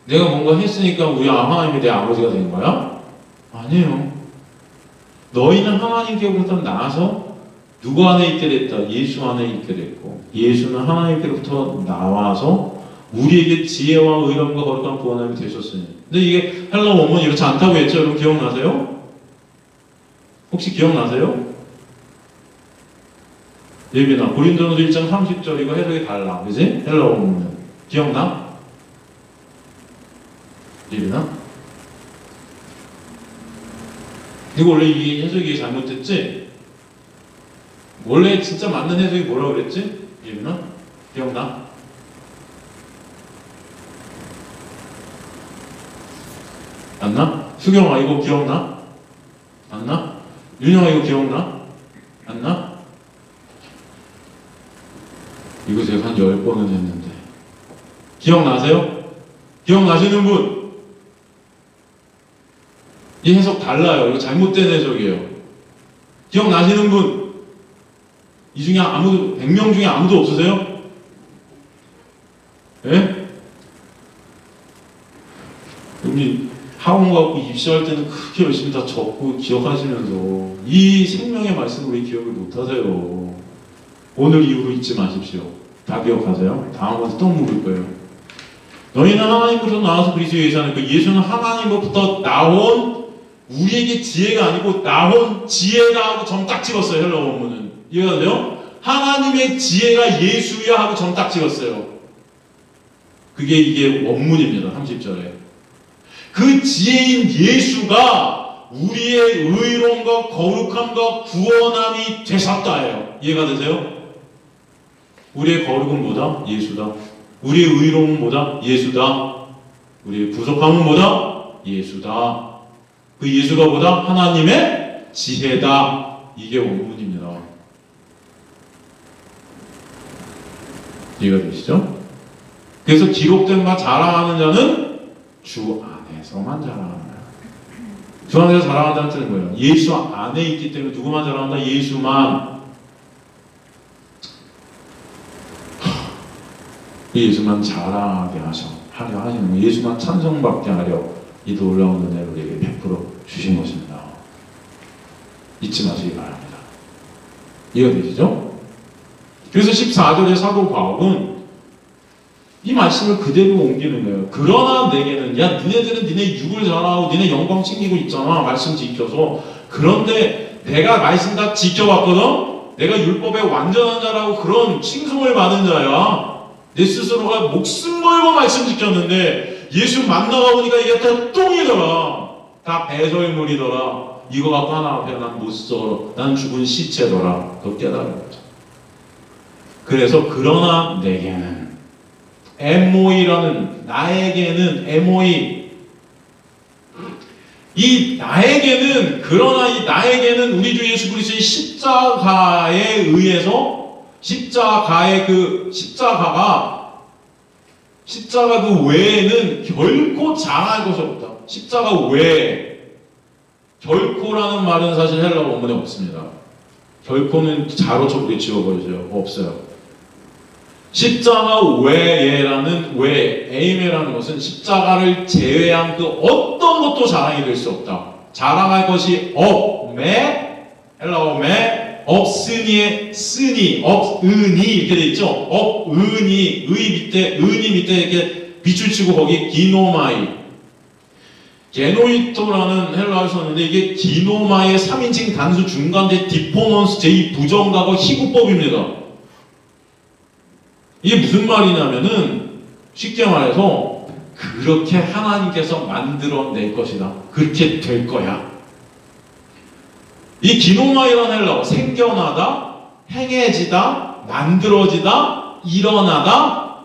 내가 뭔가 했으니까 우리 하나님이 내 아버지가 된 거야? 아니에요. 너희는 하나님께로부터 나와서 누구 안에 있게 됐다? 예수 안에 있게 됐고, 예수는 하나님께로부터 나와서 우리에게 지혜와 의람과 거룩한 구원함이 되셨으니. 근데 이게 헬라 원문이 이렇지 않다고 했죠? 여러분 기억나세요? 혹시 기억나세요? 예빈아, 고린도전서 1장 30절 이거 해석이 달라, 그지? 헬라 원문은 기억나? 예빈아? 이거 원래 이 해석이 잘못됐지? 원래 진짜 맞는 해석이 뭐라고 그랬지? 예빈아? 기억나? 안 나? 수경아 이거 기억나? 안 나? 윤영아 이거 기억나? 안 나? 이거 제가 한 10번은 했는데 기억나세요? 기억나시는 분? 이 해석 달라요. 이거 잘못된 해석이에요. 기억나시는 분? 이 중에 아무도, 100명 중에 아무도 없으세요? 예? 우리 학원 가고 입시할 때는 그렇게 열심히 다 적고 기억하시면서 이 생명의 말씀을 왜 기억을 못하세요? 오늘 이후로 잊지 마십시오. 다 기억하세요? 다음번에 또 물을 거예요. 너희는 하나님으로부터 나와서 그리스도 예수 안에 있고, 예수는 하나님으로부터 나온 우리에게 지혜가 아니고 나온 지혜다 하고 점 딱 찍었어요. 헬라 원문은 이해가 돼요? 하나님의 지혜가 예수야 하고 점 딱 찍었어요. 이게 원문입니다. 30절에 그 지혜인 예수가 우리의 의로움과 거룩함과 구원함이 되셨다예요. 이해가 되세요? 우리의 거룩은 뭐다? 예수다. 우리의 의로움은 뭐다? 예수다. 우리의 부족함은 뭐다? 예수다. 그 예수가 뭐다? 하나님의 지혜다. 이게 원문입니다. 이해가 되시죠? 그래서 기록된 바 자랑하는 자는 주 안에서만 자랑하는 거야. 주 안에서 자랑한다는 뜻은 뭐예요? 예수 안에 있기 때문에 누구만 자랑한다? 예수만. 예수만 자랑하게 하려 하시는 거예요. 예수만 찬송받게 하려 이 놀라운 은혜를 우리에게 베풀어 주신 것입니다. 잊지 마시기 바랍니다. 이해가 되시죠? 그래서 14절의 사도 바울은 이 말씀을 그대로 옮기는 거예요. 그러나 내게는, 야, 니네들은 니네 육을 자랑하고 니네 영광 챙기고 있잖아. 말씀 지켜서. 그런데 내가 말씀 다 지켜봤거든? 내가 율법의 완전한 자라고 그런 칭송을 받은 자야. 내 스스로가 목숨 걸고 말씀 지켰는데 예수 만나가 보니까 이게 다 똥이더라. 다 배설물이더라. 이거 갖고 하나 앞에 난 못 써. 난 죽은 시체더라. 그거 깨달은 거죠. 그래서 그러나 내게는 에모이라는, 나에게는 에모이, 이 나에게는, 그러나 이 나에게는 우리 주 예수 그리스도의 십자가에 의해서 십자가 그 외에는 결코 자랑할 것이 없다. 십자가 외에. 결코라는 말은 사실 헬라어 원문에 없습니다. 결코는 자로쳐 우리 지워버리죠. 없어요. 십자가 외에라는 에이메라는 것은 십자가를 제외한 그 어떤 것도 자랑이 될 수 없다. 자랑할 것이 헬라어 없으니의 쓰니, 없으니 이렇게 돼 있죠. 없으니, 은이 밑에 이렇게 빛을 치고 거기 기노마이, 게노이토라는 헬라어를 썼는데 이게 기노마의 3인칭 단수 중간대 디포넌스 제2부정가고 희구법입니다. 이게 무슨 말이냐면은 쉽게 말해서 그렇게 하나님께서 만들어낼 것이다. 그렇게 될 거야. 이 기노마이라는 헬라어, 생겨나다, 행해지다, 만들어지다, 일어나다.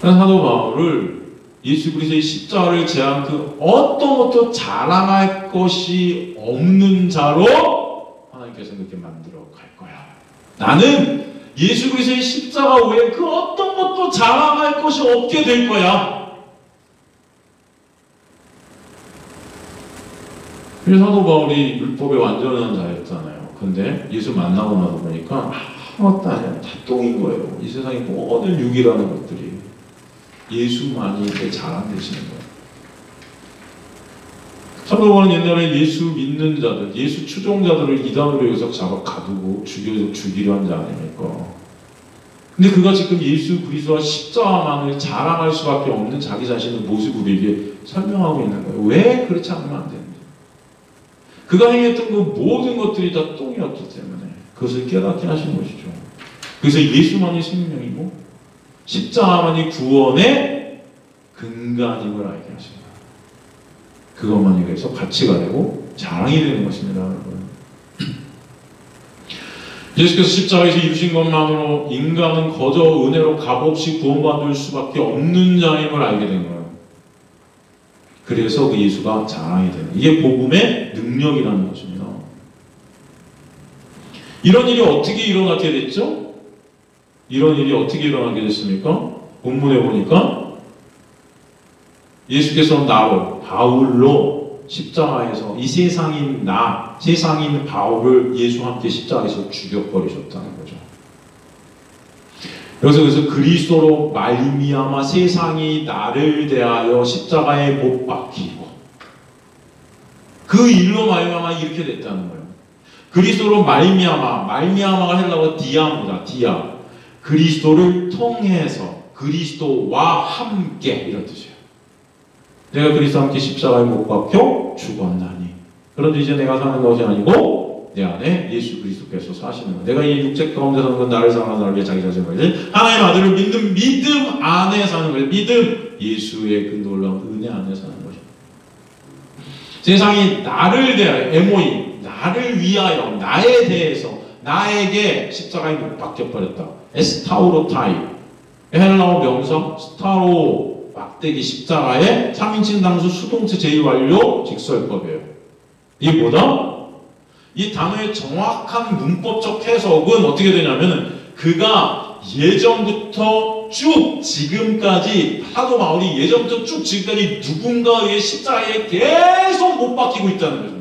사도 바울을 예수 그리스도의 십자가를 제한 그 어떤 것도 자랑할 것이 없는 자로 하나님께서 그렇게 만들어 갈 거야. 나는 예수 그리스도의 십자가 외에 그 어떤 것도 자랑할 것이 없게 될 거야. 그래서 사도 바울이 율법에 완전한 자였잖아요. 근데 예수 만나고 나서 보니까 아무것도 아니야. 다 똥인 거예요. 이 세상의 모든 육이라는 것들이 예수만이 내 자랑 되시는 거예요. 사도 바울은 옛날에 예수 믿는 자들, 예수 추종자들을 이단으로 여기서 잡아 가두고 죽이려 한 자 아닙니까? 근데 그가 지금 예수 그리스도와 십자가만을 자랑할 수밖에 없는 자기 자신의 모습을 우리에게 설명하고 있는 거예요. 왜 그렇지 않으면 안 되는지. 그가 행했던 그 모든 것들이 다 똥이었기 때문에 그것을 깨닫게 하신 것이죠. 그래서 예수만이 생명이고 십자가만이 구원의 근간임을 알게 하십니다. 그것만이 그래서 가치가 되고 자랑이 되는 것입니다, 여러분. 예수께서 십자가에서 이루신 것만으로 인간은 거저 은혜로 값없이 구원받을 수밖에 없는 자임을 알게 된 거예요. 그래서 그 예수가 자랑이 되는, 이게 복음의 능력이라는 것입니다. 이런 일이 어떻게 일어나게 됐죠? 이런 일이 어떻게 일어나게 됐습니까? 본문에 보니까 예수께서 나로, 바울로 십자가에서 이 세상인 바울을 예수와 함께 십자가에서 죽여버리셨다는 거죠. 그래서 그리스도로 말미암아 세상이 나를 대하여 십자가에 못 박히고 그 일로 말미암아 이렇게 됐다는 거예요. 그리스도로 말미암아가 헬라어 디아입니다. 디아. 그리스도를 통해서, 그리스도와 함께, 이런 뜻이에요. 내가 그리스도와 함께 십자가에 못 박혀 죽었나니. 그런데 이제 내가 사는 것이 아니고 내 안에 예수 그리스도께서 사시는 것. 내가 이 육체 가운데 사는 건 나를 사랑하는 나를 위해 자기 자신을 버리지 하나님의 아들을 믿는 믿음 안에 사는 거예요. 믿음, 예수의 그 놀라운 은혜 안에 사는 거죠. 세상이 나를 대하여, 에모이, 나를 위하여, 나에 대해서, 나에게 십자가에 못 박혀버렸다. 에스타우로타이. 헬라어 명성 스타로 막대기 십자가에 3인칭 당수 수동태 제2완료 직설법이에요. 이게 뭐다? 이 단어의 정확한 문법적 해석은 어떻게 되냐면 그가 예전부터 쭉 지금까지 사도 바울이 예전부터 쭉 지금까지 누군가의 십자가에 계속 못 박히고 있다는 거죠.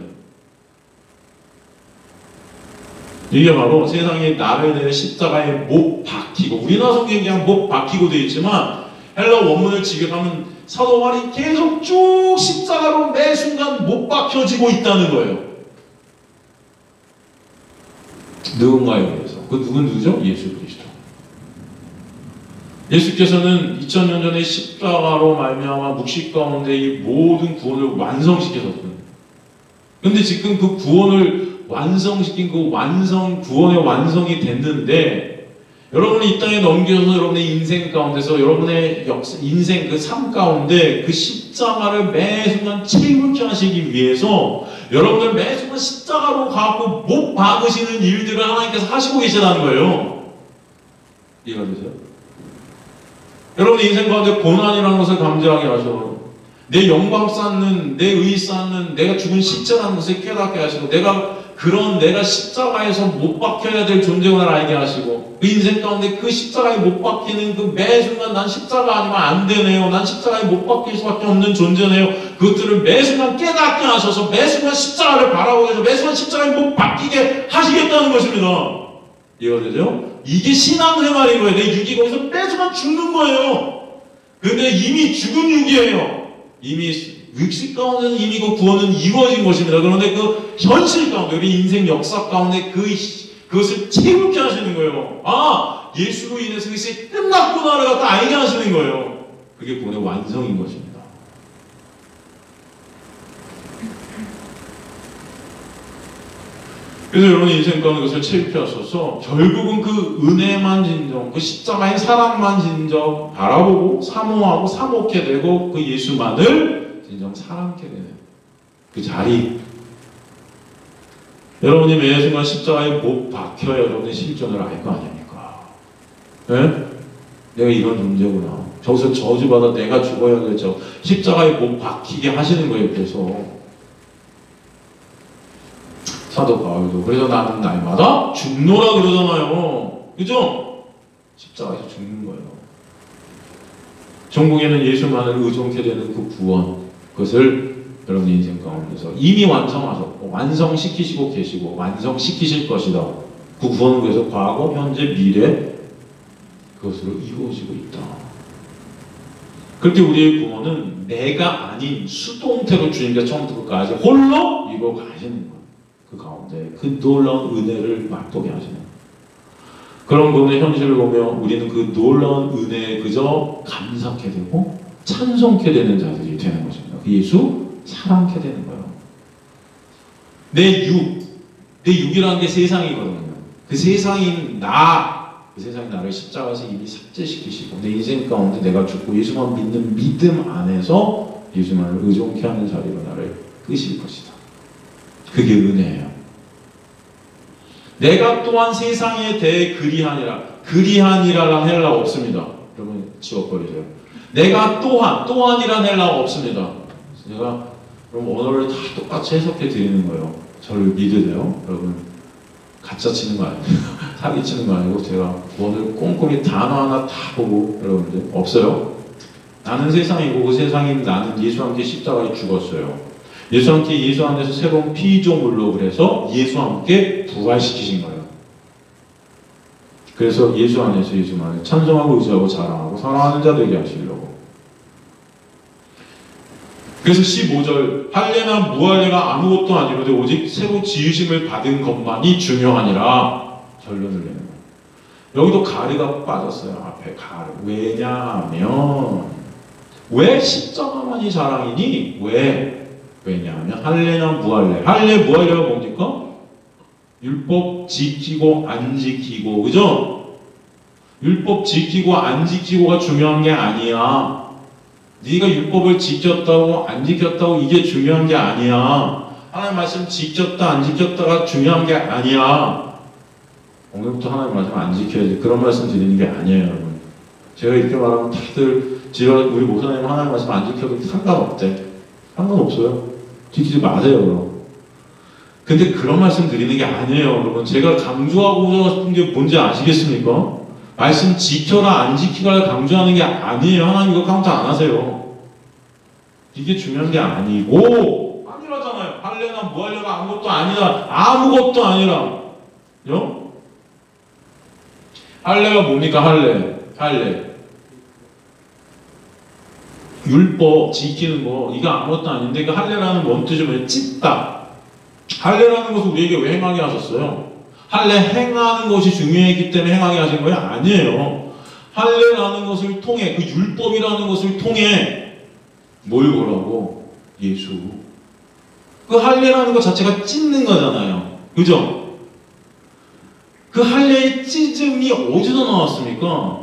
이게 바로 세상에 나를 대해 십자가에 못 박히고, 우리나라 성경이 그냥 못 박히고 되어 있지만 헬라 원문을 직역하면 사도 바울이 계속 쭉 십자가로 매 순간 못 박혀지고 있다는 거예요. 누군가에 의해서. 그 누구죠? 예수 그리스도. 예수께서는 2000년 전에 십자가로 말미암아 묵시 가운데 이 모든 구원을 완성시키셨거든요. 근데 지금 그 구원을 완성시킨 그 구원의 완성이 됐는데 여러분이 이 땅에 넘겨서 여러분의 인생 가운데서 여러분의 인생 그 삶 가운데 그 십자가를 매 순간 체험케 하시기 위해서 여러분들 매 순간 십자가로 가고 못 박으시는 일들을 하나님께서 하시고 계시다는 거예요. 이해가 되세요? 여러분의 인생 가운데 고난이라는 것을 감지하게 하셔. 내 영광 쌓는, 내 의 쌓는, 내가 죽은 시체라는 것을 깨닫게 하시고, 내가 십자가에서 못 박혀야 될 존재를 알게 하시고, 그 인생 가운데 그 십자가에 못 박히는 그 매 순간 난 십자가 아니면 안 되네요. 난 십자가에 못 박힐 수밖에 없는 존재네요. 그것들을 매 순간 깨닫게 하셔서 매 순간 십자가를 바라보게 해서 매 순간 십자가에 못 박히게 하시겠다는 것입니다. 이해가 되죠? 이게 신앙생활인 거예요. 내 육이 거기서 매 순간 죽는 거예요. 근데 이미 죽은 육이에요. 이미 육식 가운데는 이미 그 구원은 이루어진 것입니다. 그런데 그 현실 가운데, 우리 인생 역사 가운데 그것을 체험케 하시는 거예요. 아, 예수로 인해서 그것이 끝났구나를 갖다 알게 하시는 거예요. 그게 구원의 완성인 것입니다. 그래서 여러분 인생 가운데 그것을 체험케 하셔서 결국은 그 은혜만 진정, 그 십자가의 사랑만 진정 바라보고 사모하고 사모케 되고 그 예수만을 진정 사랑케 되는 그 자리. 여러분이 매 순간 십자가에 못 박혀야 여러분의 실존을 알 거 아닙니까? 네? 내가 이런 존재구나. 저기서 저주받아 내가 죽어야 되죠. 십자가에 못 박히게 하시는 거예요. 그래서 사도 바울도 그래서 나는 날마다 죽노라 그러잖아요. 그죠? 십자가에서 죽는 거예요. 전국에는 예수만을 의존케 되는 그 구원, 그것을 여러분 인생 가운데서 이미 완성하셨고 완성시키시고 계시고 완성시키실 것이다. 그 구원은 그래서 과거, 현재, 미래 그것으로 이루어지고 있다. 그렇게 우리의 구원은 내가 아닌 수동태로 주님께서 처음부터 끝까지 홀로 이루어 가시는 거예요. 그 가운데 그 놀라운 은혜를 맛보게 하시는 그런 부분의 현실을 보며 우리는 그 놀라운 은혜에 그저 감사케 되고 찬송케 되는 자들이 되는 것입니다. 그 예수 사랑케 되는 거예요. 내 육이라는 게 세상이거든요. 그 세상인 그 세상이 나를 십자가에서 이미 삭제시키시고 내 인생 가운데 내가 죽고 예수만 믿는 믿음 안에서 예수만을 의존케 하는 자리로 나를 끄실 것이다. 그게 은혜예요. 내가 또한 세상에 대해 그리하니라라는 헬라가 없습니다. 여러분 지워버리세요. 내가 또한이라는 헬라가 없습니다. 제가 여러분 언어를 다 똑같이 해석해 드리는 거예요. 저를 믿으세요. 여러분 가짜 치는 거 아니에요. 사기 치는 거 아니고 제가 오늘 꼼꼼히 단어 하나 다 보고 여러분들 없어요. 나는 세상이고 그 세상인 나는 예수와 함께 십자가에 죽었어요. 예수 안에서 새로운 피조물로 그래서 예수와 함께 부활시키신 거예요. 그래서 예수 안에서 예수만을 찬송하고 의지하고 자랑하고 사랑하는 자 되게 하시려고. 그래서 15절 할례나 무할례가 아무것도 아니로되 오직 새로 지으심을 받은 것만이 중요하니라 결론을 내는 거예요. 여기도 가르가 빠졌어요. 앞에 가르. 왜냐하면 왜 십자가만이 자랑이니? 왜냐하면 할례나 무할례. 할례 무할례가 뭡니까? 율법 지키고 안 지키고, 그죠? 율법 지키고 안 지키고가 중요한 게 아니야. 네가 율법을 지켰다고 안 지켰다고 이게 중요한 게 아니야. 하나님 말씀 지켰다 안 지켰다가 중요한 게 아니야. 오늘부터 하나님 말씀 안 지켜야지. 그런 말씀 드리는 게 아니에요, 여러분. 제가 이렇게 말하면 다들 우리 목사님 하나님 말씀 안 지켜도 상관없대. 상관없어요. 지키지 마세요, 그럼. 근데 그런 말씀 드리는 게 아니에요, 여러분. 제가 강조하고 싶은 게 뭔지 아시겠습니까? 말씀 지켜라, 안 지키라를 강조하는 게 아니에요. 하나님 이거 카운트 안 하세요. 이게 중요한 게 아니고, 아니라잖아요. 할래나 뭐 하려나 아무것도 아니라, 아무것도 아니라. 요? 할례가 뭡니까? 할례. 율법 지키는 거 이거 아무것도 아닌데 그 할례라는 뭔 뜻이 뭐예요? 찢다. 할례라는 것을 우리에게 왜 행하게 하셨어요? 할례 행하는 것이 중요했기 때문에 행하게 하신 거예요? 아니에요. 할례라는 것을 통해 그 율법이라는 것을 통해 뭘 보라고? 예수. 그 할례라는 것 자체가 찢는 거잖아요. 그죠? 그 할례의 찢음이 어디서 나왔습니까?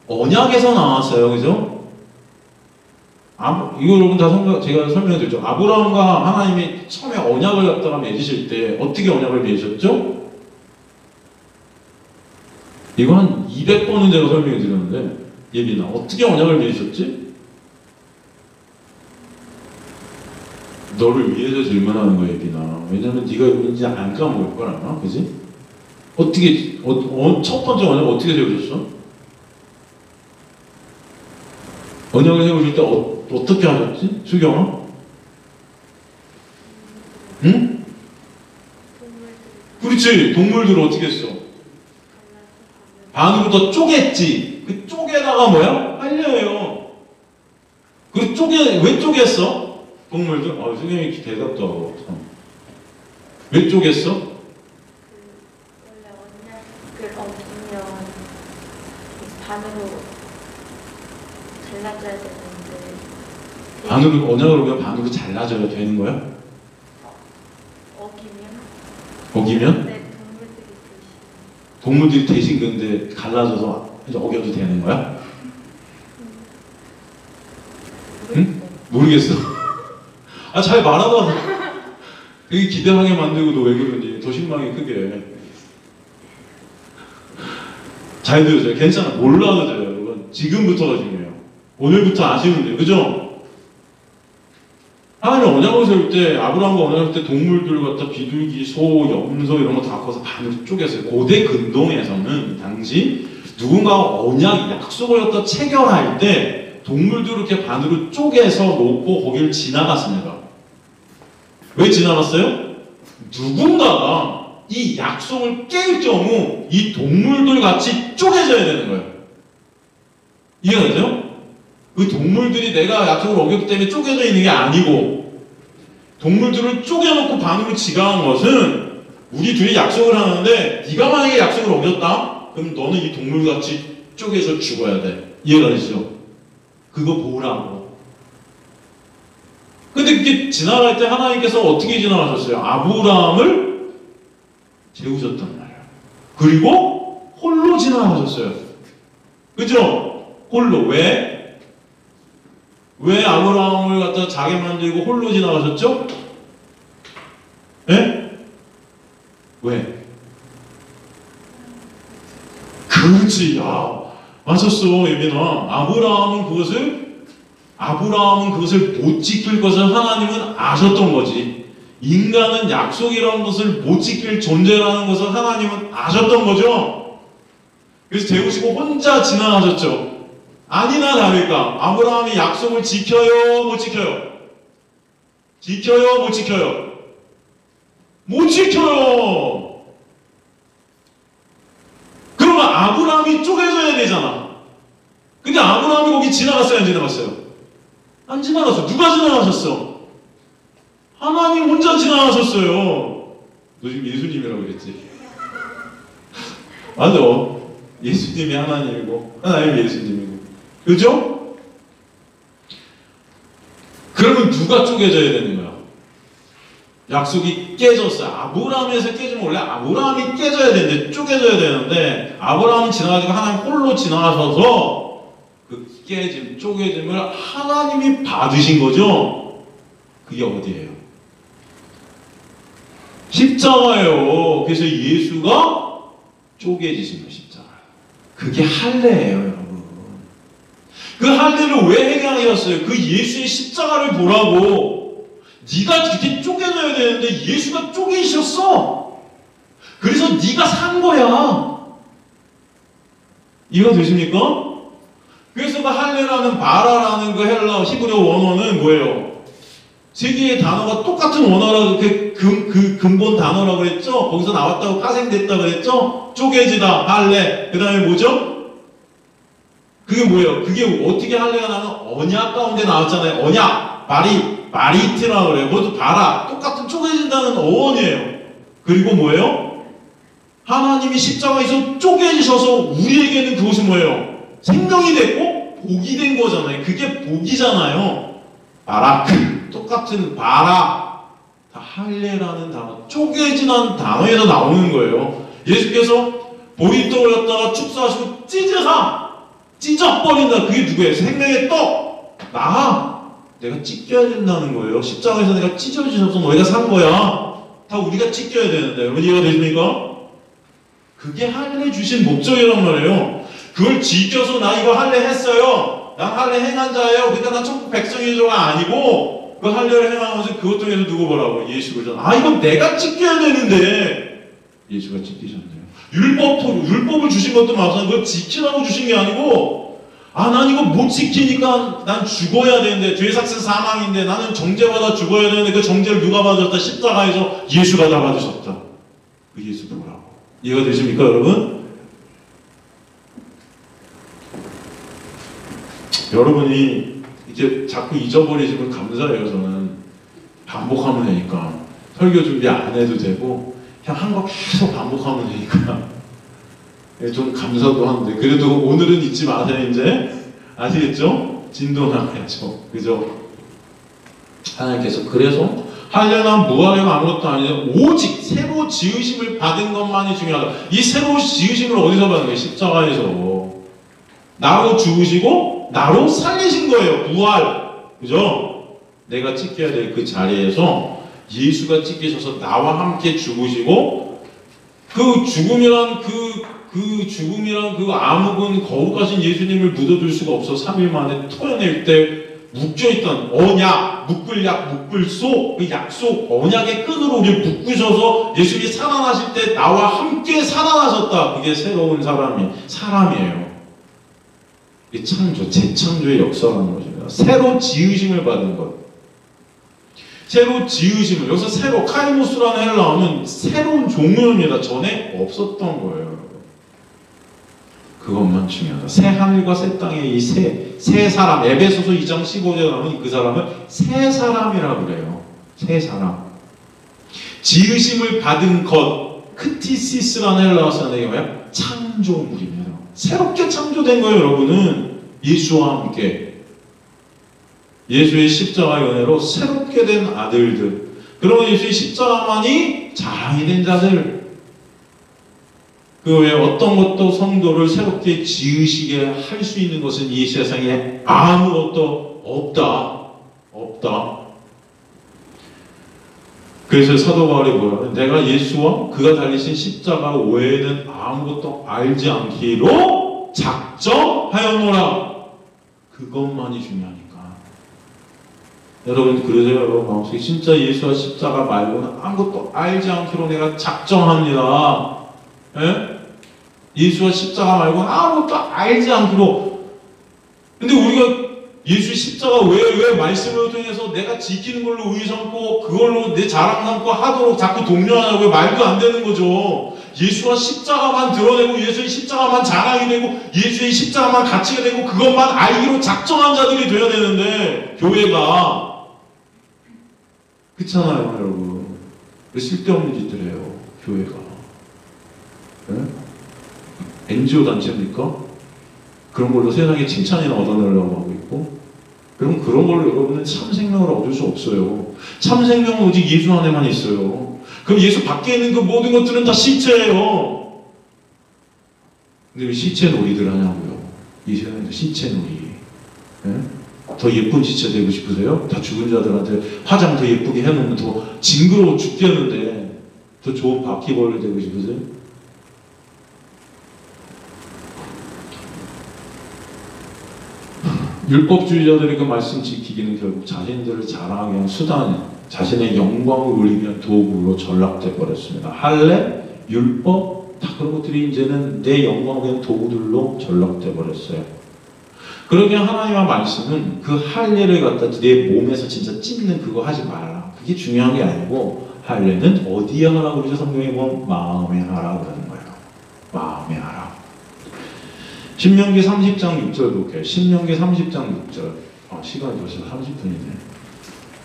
언약에서 나왔어요. 그죠? 이거 여러분 다 제가 설명해 드렸죠. 아브라함과 하나님이 처음에 언약을 갖다가 맺으실 때 어떻게 언약을 맺으셨죠? 이거 한 200번은 제가 설명해 드렸는데 예빈아 어떻게 언약을 맺으셨지? 너를 위해서 질문하는 거야 예빈아. 왜냐면 네가 이제 안 까먹을 걸 아마 그지? 어떻게 첫 번째 언약 어떻게 세우셨어? 언약을 세우실 때 어떻게 하셨지? 수경아? 응? 그렇지. 동물들을 어떻게 했어? 반으로 더 쪼갰지. 그 쪼개다가 뭐야? 할례예요. 그 왜 쪼갰어? 동물들? 수경이 대답도 하고. 왜 쪼갰어? 원래 언약을 어기면 반으로 잘라줘야 되는데 언약을 오면 반으로 잘라줘야 되는 거야? 어기면? 네, 동물들이 대신 근데 갈라져서 이제 어겨도 되는 거야? 응? 모르겠어. 잘 말하다. 되게 기대하게 만들고 너 왜 그러니? 더 실망이 크게. 잘 들으세요. 괜찮아. 몰라도 돼요, 여러분. 지금부터가 중요해요. 오늘부터 아시면 돼요. 그죠? 하나님 언약을 세울 때, 아브라함과 언약을 세울 때 동물들 갖다 비둘기, 소, 염소 이런 거 다 커서 반으로 쪼개서요. 고대 근동에서는 당시 누군가가 언약, 약속을 갖다 체결할 때 동물들을 이렇게 반으로 쪼개서 놓고 거기를 지나갔습니다. 왜 지나갔어요? 누군가가 이 약속을 깰 경우 이 동물들 같이 쪼개져야 되는 거예요. 이해가 되죠? 그 동물들이 내가 약속을 어겼기 때문에 쪼개져 있는 게 아니고 동물들을 쪼개놓고 반으로 지나간 것은 우리 둘이 약속을 하는데 네가 만약에 약속을 어겼다? 그럼 너는 이 동물같이 쪼개서 죽어야 돼. 이해가 되시죠? 그거 보라고. 근데 그게 지나갈 때 하나님께서 어떻게 지나가셨어요? 아브라함을 재우셨단 말이에요. 그리고 홀로 지나가셨어요. 그죠? 홀로. 왜? 왜 아브라함을 갖다 자기 만들고 홀로 지나가셨죠? 예? 왜? 그렇지. 야, 맞았어, 예민아. 아브라함은 그것을 못 지킬 것을 하나님은 아셨던 거지. 인간은 약속이라는 것을 못 지킬 존재라는 것을 하나님은 아셨던 거죠. 그래서 재우시고 혼자 지나가셨죠. 아니나 다를까? 아브라함이 약속을 지켜요, 못 지켜요? 지켜요, 못 지켜요? 못 지켜요! 그러면 아브라함이 쪼개져야 되잖아. 근데 아브라함이 거기 지나갔어요, 안 지나갔어요? 안 지나갔어. 누가 지나가셨어? 하나님 혼자 지나가셨어요. 너 지금 예수님이라고 그랬지? 맞아. 예수님이 하나님이고 하나님이 예수님이고. 그죠? 그러면 누가 쪼개져야 되는 거야? 약속이 깨졌어요. 아브라함에서 깨지면 원래 아브라함이 깨져야 되는데 쪼개져야 되는데 아브라함은 지나가지고 하나님 홀로 지나가셔서 그 깨짐, 쪼개짐을 하나님이 받으신 거죠? 그게 어디예요? 십자가예요. 그래서 예수가 쪼개지신 거 십자가. 그게 할례예요, 여러분. 그 할례를 왜 행하셨어요? 그 예수의 십자가를 보라고. 네가 그렇게 쪼개져야 되는데 예수가 쪼개셨어. 그래서 네가 산 거야. 이해가 되십니까? 그래서 그 할례라는 바라라는 그 헬라 히브리어 원어는 뭐예요? 세 개의 단어가 똑같은 원어라고 그 근본 단어라고 그랬죠? 거기서 나왔다고 파생됐다고 그랬죠? 쪼개지다, 할례. 그 다음에 뭐죠? 그게 뭐예요? 그게 어떻게 할례가 나면 언약 가운데 나왔잖아요. 언약, 마리트라고 그래요. 그것도 바라. 똑같은 쪼개진다는 어원이에요. 그리고 뭐예요? 하나님이 십자가에서 쪼개지셔서 우리에게는 그것이 뭐예요? 생명이 됐고 복이 된 거잖아요. 그게 복이잖아요. 바라크. 똑같은 바라. 다 할례라는 단어, 쪼개지는 단어에서 나오는 거예요. 예수께서 보리떡을 갖다가 축사하시고 찢어버린다. 그게 누구예요? 생명의 떡. 내가 찢겨야 된다는 거예요. 십자가에서 내가 찢어지셔서 너희가 산 거야. 다 우리가 찢겨야 되는데. 여러분 이해가 되십니까? 그게 할례 주신 목적이란 말이에요. 그걸 지켜서 나 이거 할례 했어요. 난 할례 행한 자예요. 그러니까 난 천국 백성이죠가 아니고 그 할례를 행하면서 그것 중에서 누구 보라고? 예수 그러잖아. 이건 내가 찢겨야 되는데 예수가 찢기셨네요. 율법을 주신 것도 마찬가지로 그걸 지키라고 주신 게 아니고 난 이거 못 지키니까 난 죽어야 되는데 죄삭신 사망인데 나는 정죄받아 죽어야 되는데 그 정죄를 누가 받으셨다? 십자가에서 예수가 다 받으셨다. 그 예수 보라고. 이해가 되십니까 여러분? 여러분이 이제 자꾸 잊어버리시면 감사해요. 저는 반복하면 되니까 설교 준비 안 해도 되고 그냥 한 거 계속 반복하면 되니까 좀 감사도 하는데 그래도 오늘은 잊지 마세요. 이제 아시겠죠? 진도 나가야죠. 그죠? 하나님께서 그래서 할례나 무할례가 아무것도 아니라 오직 새로 지으심을 받은 것만이 중요하다. 이 새로 지으심을 어디서 받은 거예요? 십자가에서. 나로 죽으시고 나로 살리신 거예요. 부활. 그죠? 내가 찢겨야 될 그 자리에서 예수가 찢기셔서 나와 함께 죽으시고 그 죽음이란 그 암흑은 거룩하신 예수님을 묻어둘 수가 없어. 3일 만에 토해낼 때 묶여있던 언약, 묶을소, 그 약속, 언약의 끈으로 우리 묶으셔서 예수님이 살아나실 때 나와 함께 살아나셨다. 그게 새로운 사람이에요. 이 창조, 재창조의 역사라는 것입니다. 새로 지으심을 받은 것. 새로 지으심을, 여기서 새로, 카이모스라는 헬라어는 새로운 종류입니다. 전에 없었던 거예요. 그것만 중요하다. 새 하늘과 새 땅에 이 새 사람, 에베소서 2장 15절에 나오는 그 사람은 새 사람이라고 그래요. 새 사람. 지으심을 받은 것, 크티시스라는 헬라어는 뭐야? 창조물입니다. 새롭게 창조된 거예요, 여러분은. 예수와 함께. 예수의 십자가의 은혜로 새롭게 된 아들들. 그러면 예수의 십자가만이 자랑이 된 자들. 그 외에 어떤 것도 성도를 새롭게 지으시게 할 수 있는 것은 이 세상에 아무것도 없다. 그래서 사도 바울이 뭐라면 내가 예수와 그가 달리신 십자가 외에는 아무것도 알지 않기로 작정하였노라. 그것만이 중요하니까. 여러분 그러세요? 여러분 마음속에 진짜 예수와 십자가 말고는 아무것도 알지 않기로 내가 작정합니다. 예? 예수와 십자가 말고는 아무것도 알지 않기로. 근데 우리가 예수 십자가 왜 말씀을 통해서 내가 지키는 걸로 의의 삼고 그걸로 내 자랑 삼고 하도록 자꾸 독려하냐고요? 말도 안 되는 거죠. 예수와 십자가만 드러내고 예수의 십자가만 자랑이 되고 예수의 십자가만 가치가 되고 그것만 알기로 작정한 자들이 돼야 되는데 교회가 그렇잖아요 여러분. 왜 쓸데없는 짓들 해요 교회가. 네? NGO 단체입니까? 그런 걸로 세상에 칭찬이나 얻어내려고 하고 있고 그럼 그런 걸로 여러분은 참 생명을 얻을 수 없어요. 참 생명은 오직 예수 안에만 있어요. 그럼 예수 밖에 있는 그 모든 것들은 다 시체예요. 근데 왜 시체 놀이들 하냐고요. 이 세상에서 시체 놀이. 네? 더 예쁜 시체 되고 싶으세요? 다 죽은 자들한테 화장 더 예쁘게 해놓으면 더 징그러워 죽겠는데 더 좋은 바퀴벌레 되고 싶으세요? 율법주의자들이 그 말씀 지키기는 결국 자신들을 자랑하기 위한 수단, 자신의 영광을 올리기 위한 도구로 전락돼 버렸습니다. 할례, 율법, 다 그런 것들이 이제는 내 영광을 위한 도구들로 전락돼 버렸어요. 그러게 하나님의 말씀은 그 할례를 갖다 내 몸에서 진짜 찢는 그거 하지 말라. 그게 중요한 게 아니고 할례는 어디에 하라고 그러죠? 성경에 보면 마음에 하라 그러는 거예요. 마음에 하라. 신명기 30장 6절 볼게요. 신명기 30장 6절. 시간이 벌써 30분이네.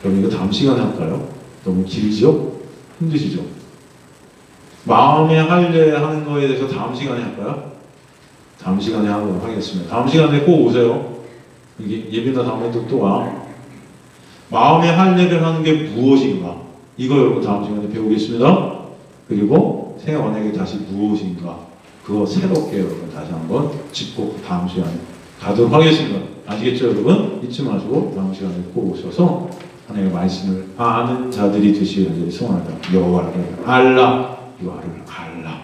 그럼 이거 다음 시간에 할까요? 너무 길죠? 힘드시죠? 마음에 할례하는 거에 대해서 다음 시간에 할까요? 다음 시간에 하도록 하겠습니다. 다음 시간에 꼭 오세요. 이게 예비나 다음에도 또 와. 마음에 할례를 하는 게 무엇인가? 이거 여러분 다음 시간에 배우겠습니다. 그리고 새 언약이 다시 무엇인가? 그거 새롭게 여러분 다시 한번 짚고 다음 시간에 가도록 하겠습니다. 아시겠죠 여러분? 잊지 마시고 다음 시간에 꼭 오셔서 하나님의 말씀을 아는 자들이 되시기를 소원합니다. 여호와를 알라. 여호와를 알라.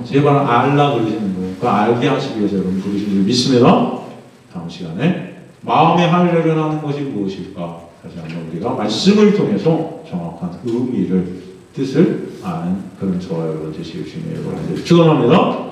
제발 알라 그러시는 거, 그 알게 하시기 위해서 여러분 부르신 줄 믿습니다. 다음 시간에 마음의 할례를 하는 것이 무엇일까? 다시 한번 우리가 말씀을 통해서 정확한 의미를, 뜻을 아는 그런 저와 여러분 되시기 위해 여러분들 축원합니다.